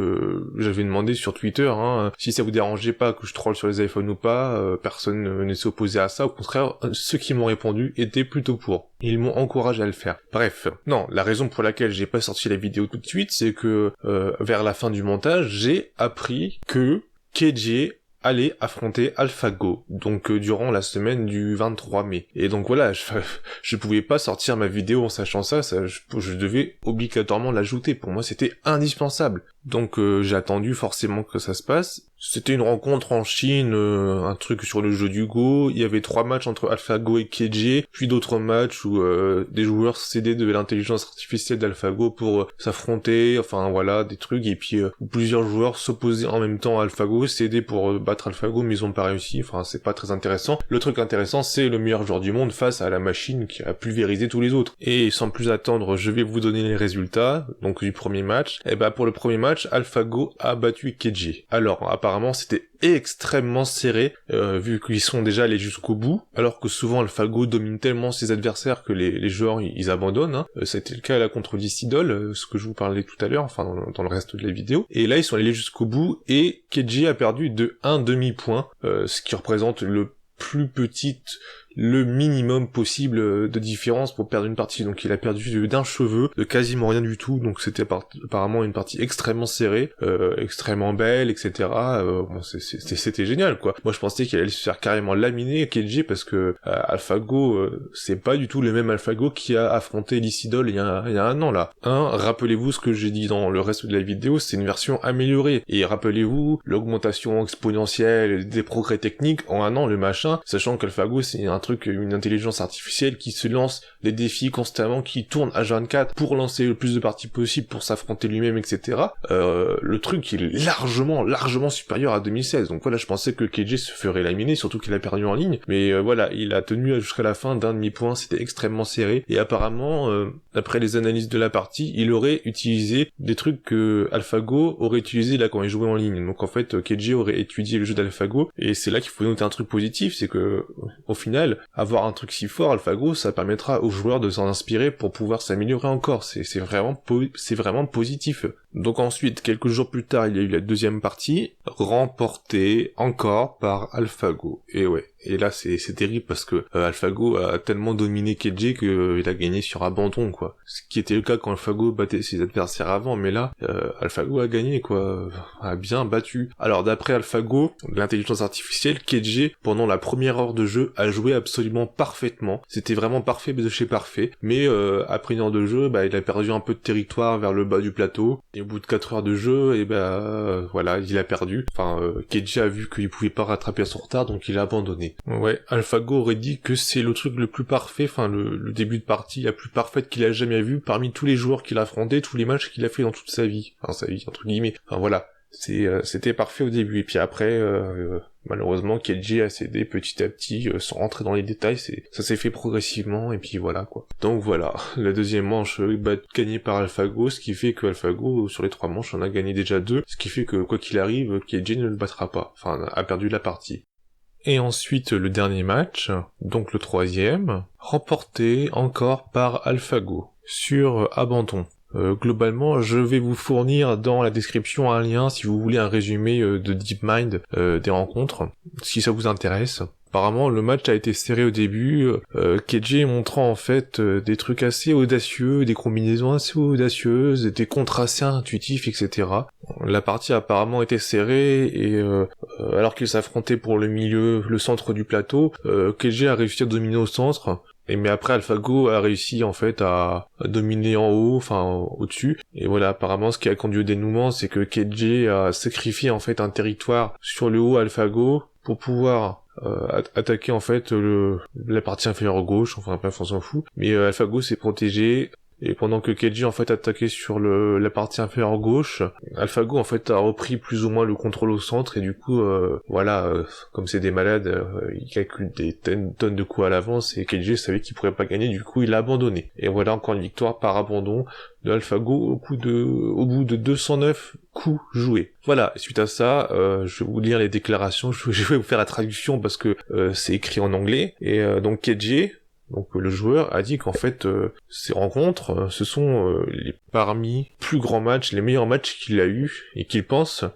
A: j'avais demandé sur Twitter hein, si ça vous dérangeait pas que je troll sur les iPhones ou pas, personne ne s'est opposé à ça, au contraire ceux qui m'ont répondu étaient plutôt pour. Ils m'ont encouragé à le faire. Bref, non, la raison pour laquelle j'ai pas sorti la vidéo tout de suite, c'est que vers la fin du montage, j'ai appris que KJ allait affronter AlphaGo, donc durant la semaine du 23 mai. Et donc voilà, je pouvais pas sortir ma vidéo en sachant ça, je devais obligatoirement l'ajouter, pour moi c'était indispensable. Donc j'ai attendu forcément que ça se passe. C'était une rencontre en Chine, un truc sur le jeu du Go, il y avait 3 matchs entre AlphaGo et KJ, puis d'autres matchs où des joueurs s'aidaient de l'intelligence artificielle d'AlphaGo pour s'affronter, enfin voilà, des trucs, et puis où plusieurs joueurs s'opposaient en même temps à AlphaGo, s'aidaient pour battre AlphaGo, mais ils ont pas réussi, enfin c'est pas très intéressant. Le truc intéressant, c'est le meilleur joueur du monde face à la machine qui a pulvérisé tous les autres. Et sans plus attendre, je vais vous donner les résultats, donc du premier match. Et bah pour le premier match, AlphaGo a battu KJ. Alors, apparemment c'était extrêmement serré, vu qu'ils sont déjà allés jusqu'au bout, alors que souvent AlphaGo domine tellement ses adversaires que les joueurs ils abandonnent, hein. C'était le cas là contre Dissidol, ce que je vous parlais tout à l'heure, enfin dans le reste de la vidéo, et là ils sont allés jusqu'au bout, et KJ a perdu de 1 demi-point, ce qui représente le minimum possible de différence pour perdre une partie. Donc il a perdu d'un cheveu, de quasiment rien du tout, donc c'était apparemment une partie extrêmement serrée, extrêmement belle, etc. Bon, c'était génial quoi. Moi je pensais qu'il allait se faire carrément laminer KJ, parce que AlphaGo, c'est pas du tout le même AlphaGo qui a affronté Dissidol il y a un an là. Rappelez-vous ce que j'ai dit dans le reste de la vidéo, c'est une version améliorée, et rappelez-vous l'augmentation exponentielle des progrès techniques en un an, le machin, sachant qu'AlphaGo c'est une intelligence artificielle qui se lance des défis constamment, qui tourne H24 pour lancer le plus de parties possible, pour s'affronter lui-même, etc. Le truc il est largement supérieur à 2016, donc voilà, je pensais que KJ se ferait laminer, surtout qu'il a perdu en ligne, mais voilà, il a tenu jusqu'à la fin d'un demi-point, c'était extrêmement serré, et apparemment, d'après les analyses de la partie, il aurait utilisé des trucs que AlphaGo aurait utilisé là quand il jouait en ligne, donc en fait KJ aurait étudié le jeu d'AlphaGo, et c'est là qu'il faut noter un truc positif, c'est que au final, avoir un truc si fort, AlphaGo, ça permettra aux joueurs de s'en inspirer pour pouvoir s'améliorer encore, c'est vraiment positif. Donc ensuite, quelques jours plus tard, il y a eu la deuxième partie, remportée encore par AlphaGo, et ouais. Et là c'est terrible parce que AlphaGo a tellement dominé KJ qu'il a gagné sur abandon quoi. Ce qui était le cas quand AlphaGo battait ses adversaires avant, mais là AlphaGo a gagné quoi, a bien battu. Alors d'après AlphaGo, l'intelligence artificielle, KJ pendant la première heure de jeu a joué absolument parfaitement. C'était vraiment parfait de chez parfait, mais après une heure de jeu, il a perdu un peu de territoire vers le bas du plateau. Et au bout de 4 heures de jeu, et voilà, il a perdu. Enfin, KJ a vu qu'il pouvait pas rattraper son retard, donc il a abandonné. Ouais, AlphaGo aurait dit que c'est le truc le plus parfait, enfin le début de partie la plus parfaite qu'il a jamais vu parmi tous les joueurs qu'il a affrontés, tous les matchs qu'il a fait dans toute sa vie. Enfin sa vie, entre guillemets. Enfin voilà, c'était parfait au début, et puis après, malheureusement, KJ a cédé petit à petit, sans rentrer dans les détails, ça s'est fait progressivement, et puis voilà quoi. Donc voilà, la deuxième manche gagnée par AlphaGo, ce qui fait que AlphaGo, sur les 3 manches, en a gagné déjà 2, ce qui fait que quoi qu'il arrive, KJ ne le battra pas, enfin a perdu la partie. Et ensuite le dernier match, donc le 3e, remporté encore par AlphaGo, sur abandon. Globalement, je vais vous fournir dans la description un lien si vous voulez un résumé de DeepMind des rencontres, si ça vous intéresse. Apparemment, le match a été serré au début, KJ montrant en fait des trucs assez audacieux, des combinaisons assez audacieuses, des contres assez intuitifs, etc. La partie a apparemment été serrée et alors qu'ils s'affrontaient pour le centre du plateau, KJ a réussi à dominer au centre. Mais après AlphaGo a réussi en fait à dominer en haut, enfin au-dessus. Et voilà, apparemment ce qui a conduit au dénouement, c'est que KJ a sacrifié en fait un territoire sur le haut AlphaGo pour pouvoir attaquer en fait la partie inférieure gauche, enfin bref on s'en fout. Mais AlphaGo s'est protégé. Et pendant que KJ en fait attaquait sur la partie inférieure gauche, AlphaGo en fait a repris plus ou moins le contrôle au centre et du coup comme c'est des malades, ils calculent des tonnes de coups à l'avance et KJ savait qu'il pourrait pas gagner, du coup il a abandonné. Et voilà encore une victoire par abandon de AlphaGo au bout de 209 coups joués. Voilà, suite à ça, je vais vous lire les déclarations, je vais vous faire la traduction parce que c'est écrit en anglais. Et donc KJ, donc le joueur a dit qu'en fait ces rencontres ce sont parmi plus grands matchs, les meilleurs matchs qu'il a eu et qu'il pense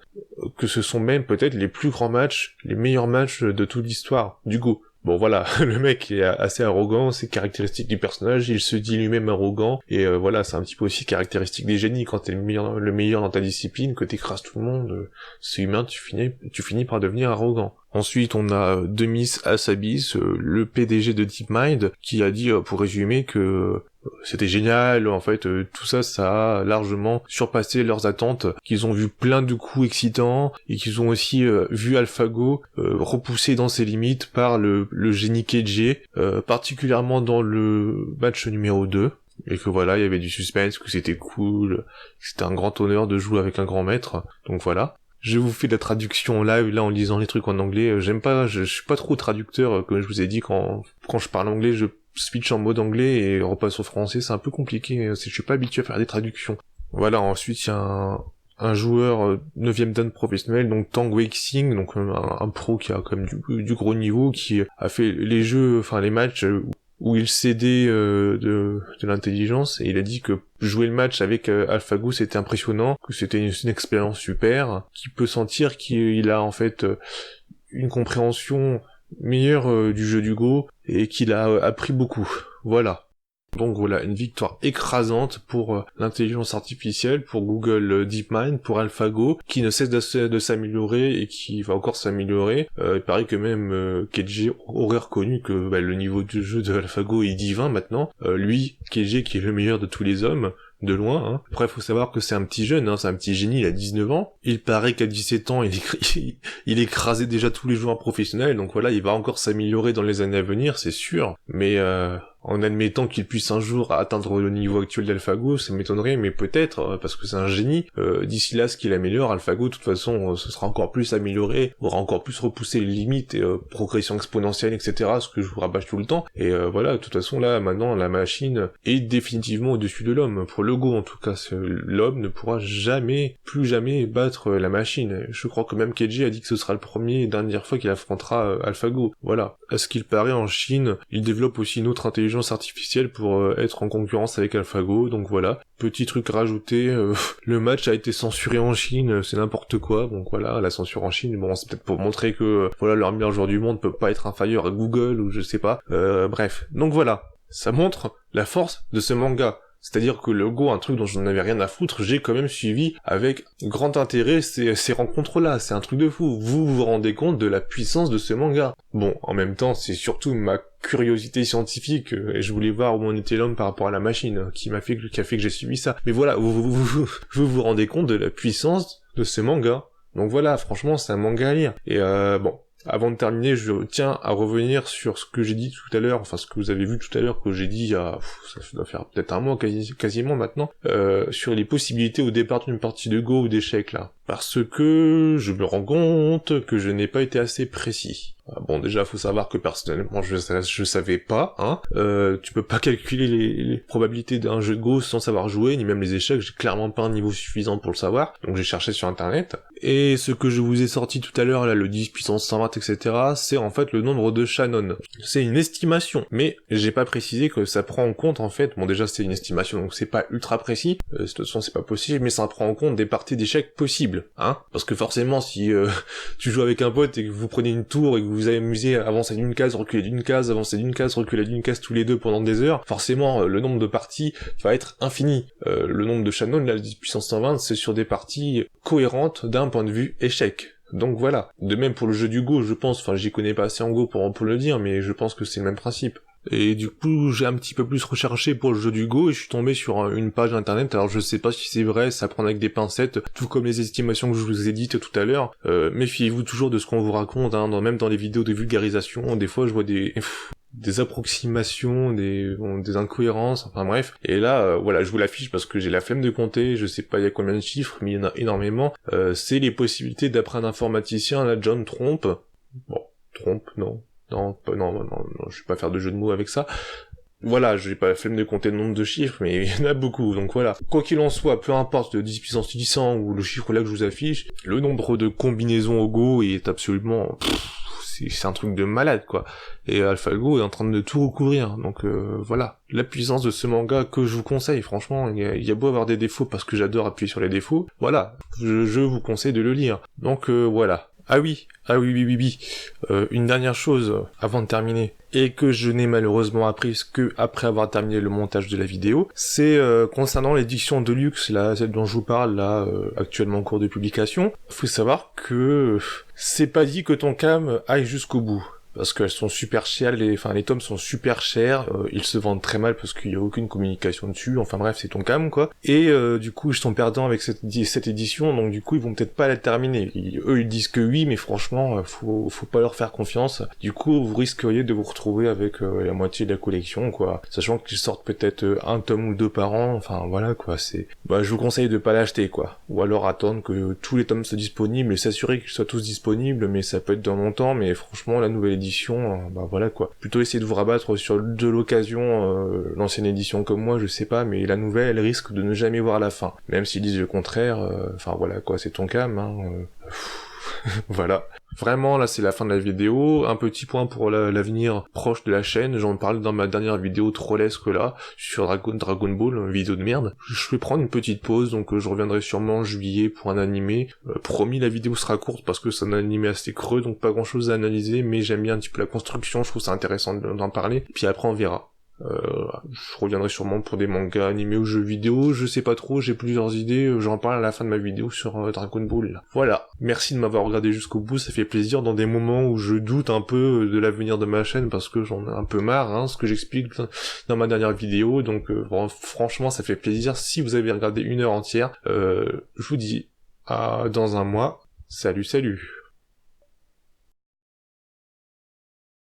A: que ce sont même peut-être les plus grands matchs, les meilleurs matchs de toute l'histoire du Go. Bon voilà, le mec est assez arrogant, c'est caractéristique du personnage, il se dit lui-même arrogant, et voilà, c'est un petit peu aussi caractéristique des génies, quand t'es le meilleur dans ta discipline, que t'écrases tout le monde, c'est humain, tu finis par devenir arrogant. Ensuite, on a Demis Hassabis, le PDG de DeepMind, qui a dit, pour résumer, que c'était génial, en fait, tout ça, ça a largement surpassé leurs attentes, qu'ils ont vu plein de coups excitants, et qu'ils ont aussi vu AlphaGo repoussé dans ses limites par le génie KJ, particulièrement dans le match numéro 2, et que voilà, il y avait du suspense, que c'était cool, que c'était un grand honneur de jouer avec un grand maître, donc voilà. Je vous fais de la traduction en live, là, en lisant les trucs en anglais, je suis pas trop traducteur, comme je vous ai dit, quand je parle anglais, je switch en mode anglais et repasse au français, c'est un peu compliqué, je suis pas habitué à faire des traductions. Voilà, ensuite il y a un joueur 9ème dan professionnel, donc Tang Weixing, donc un pro qui a quand même du gros niveau, qui a fait les matchs où il cédait de l'intelligence, et il a dit que jouer le match avec AlphaGo c'était impressionnant, que c'était une expérience super, qu'il peut sentir qu'il a en fait une compréhension meilleure du jeu du Go, et qu'il a appris beaucoup. Voilà. Donc voilà, une victoire écrasante pour l'intelligence artificielle, pour Google DeepMind, pour AlphaGo, qui ne cesse de s'améliorer et qui va encore s'améliorer. Il paraît que même KJ aurait reconnu que le niveau du jeu de AlphaGo est divin maintenant. Lui, KJ, qui est le meilleur de tous les hommes, de loin, hein. Après, faut savoir que c'est un petit jeune, hein, c'est un petit génie, il a 19 ans. Il paraît qu'à 17 ans, il écrasait déjà tous les joueurs professionnels, donc voilà, il va encore s'améliorer dans les années à venir, c'est sûr. Mais en admettant qu'il puisse un jour atteindre le niveau actuel d'AlphaGo, ça m'étonnerait, mais peut-être, parce que c'est un génie. D'ici là, ce qu'il améliore, AlphaGo, de toute façon, ce sera encore plus amélioré, aura encore plus repoussé les limites, et progression exponentielle, etc., ce que je vous rabâche tout le temps. Et voilà, de toute façon, là, maintenant, la machine est définitivement au-dessus de l'homme. Pour le Go, en tout cas, l'homme ne pourra plus jamais battre la machine. Je crois que même KJ a dit que ce sera le premier et dernière fois qu'il affrontera AlphaGo. Voilà. À ce qu'il paraît, en Chine, il développe aussi une autre intelligence artificielle pour être en concurrence avec AlphaGo, donc voilà. Petit truc rajouté, le match a été censuré en Chine, c'est n'importe quoi, donc voilà, la censure en Chine, bon, c'est peut-être pour montrer que, voilà, leur meilleur joueur du monde peut pas être inférieur à Google, ou je sais pas, bref. Donc voilà, ça montre la force de ce manga. C'est-à-dire que le Go, un truc dont je n'en avais rien à foutre, j'ai quand même suivi avec grand intérêt ces rencontres-là, c'est un truc de fou. Vous vous rendez compte de la puissance de ce manga. Bon, en même temps, c'est surtout ma curiosité scientifique, et je voulais voir où en était l'homme par rapport à la machine, qui a fait que j'ai suivi ça. Mais voilà, vous rendez compte de la puissance de ce manga. Donc voilà, franchement, c'est un manga à lire. Et bon, avant de terminer, je tiens à revenir sur ce que j'ai dit tout à l'heure, enfin ce que vous avez vu tout à l'heure, que j'ai dit il y a, ça doit faire peut-être un mois quasiment maintenant, sur les possibilités au départ d'une partie de Go ou d'échecs là. Parce que je me rends compte que je n'ai pas été assez précis. Bon, déjà, faut savoir que personnellement, je savais pas, hein. Tu peux pas calculer les probabilités d'un jeu de Go sans savoir jouer, ni même les échecs, j'ai clairement pas un niveau suffisant pour le savoir, donc j'ai cherché sur internet. Et ce que je vous ai sorti tout à l'heure, là, le 10 puissance 120, etc., c'est en fait le nombre de Shannon. C'est une estimation, mais j'ai pas précisé que ça prend en compte, en fait, bon déjà c'est une estimation, donc c'est pas ultra précis, de toute façon c'est pas possible, mais ça prend en compte des parties d'échecs possibles, hein. Parce que forcément, si tu joues avec un pote et que vous prenez une tour et que vous vous amusez à avancer d'une case, reculer d'une case, avancer d'une case, reculer d'une case tous les deux pendant des heures, forcément le nombre de parties va être infini. Le nombre de Shannon, là, 10 puissance 120, c'est sur des parties cohérentes d'un point de vue échec. Donc voilà. De même pour le jeu du Go, je pense, enfin j'y connais pas assez en Go pour le dire, mais je pense que c'est le même principe. Et du coup, j'ai un petit peu plus recherché pour le jeu du Go et je suis tombé sur une page internet, alors je sais pas si c'est vrai, ça prend avec des pincettes, tout comme les estimations que je vous ai dites tout à l'heure. Méfiez-vous toujours de ce qu'on vous raconte, hein, même dans les vidéos de vulgarisation, des fois je vois des approximations, des incohérences, enfin bref. Et là, voilà, je vous l'affiche parce que j'ai la flemme de compter, je sais pas il y a combien de chiffres, mais il y en a énormément. C'est les possibilités d'après un informaticien, là, John Trompe. Bon, Trompe, non, je vais pas faire de jeu de mots avec ça. Voilà, j'ai pas la flemme de compter le nombre de chiffres, mais il y en a beaucoup, donc voilà. Quoi qu'il en soit, peu importe le 10 puissance 600 ou le chiffre là que je vous affiche, le nombre de combinaisons au Go est absolument... c'est un truc de malade, quoi. Et AlphaGo est en train de tout recouvrir, donc voilà. La puissance de ce manga que je vous conseille, franchement, il y a beau avoir des défauts parce que j'adore appuyer sur les défauts, voilà, je vous conseille de le lire. Donc voilà. Ah oui, oui. Une dernière chose avant de terminer, et que je n'ai malheureusement appris que après avoir terminé le montage de la vidéo, c'est concernant l'édition Deluxe, là, celle dont je vous parle, là, actuellement en cours de publication. Faut savoir que c'est pas dit que ton cam aille jusqu'au bout. Parce qu'elles sont super chères, les tomes sont super chers, ils se vendent très mal parce qu'il y a aucune communication dessus, enfin bref, c'est ton cam, quoi. Et du coup, ils sont perdants avec cette édition, donc du coup, ils vont peut-être pas la terminer. Eux, ils disent que oui, mais franchement, faut pas leur faire confiance. Du coup, vous risqueriez de vous retrouver avec la moitié de la collection, quoi. Sachant qu'ils sortent peut-être un tome ou deux par an, enfin voilà, quoi, je vous conseille de pas l'acheter, quoi. Ou alors attendre que tous les tomes soient disponibles et s'assurer qu'ils soient tous disponibles, mais ça peut être dans longtemps, mais franchement, la nouvelle édition, voilà quoi. Plutôt essayer de vous rabattre sur de l'occasion, l'ancienne édition comme moi, je sais pas, mais la nouvelle, elle risque de ne jamais voir la fin. Même s'ils disent le contraire, voilà quoi, c'est ton cam, hein. Voilà. Vraiment, là, c'est la fin de la vidéo. Un petit point pour l'avenir proche de la chaîne. J'en parle dans ma dernière vidéo trollesque, là, sur Dragon Ball, une vidéo de merde. Je vais prendre une petite pause, donc je reviendrai sûrement en juillet pour un animé. Promis, la vidéo sera courte parce que c'est un animé assez creux, donc pas grand chose à analyser, mais j'aime bien un petit peu la construction, je trouve ça intéressant d'en parler. Puis après, on verra. Je reviendrai sûrement pour des mangas animés ou jeux vidéo, je sais pas trop, j'ai plusieurs idées, j'en parle à la fin de ma vidéo sur Dragon Ball. Là. Voilà, merci de m'avoir regardé jusqu'au bout, ça fait plaisir dans des moments où je doute un peu de l'avenir de ma chaîne parce que j'en ai un peu marre, hein, ce que j'explique dans ma dernière vidéo, donc franchement ça fait plaisir. Si vous avez regardé une heure entière, je vous dis à dans un mois, salut.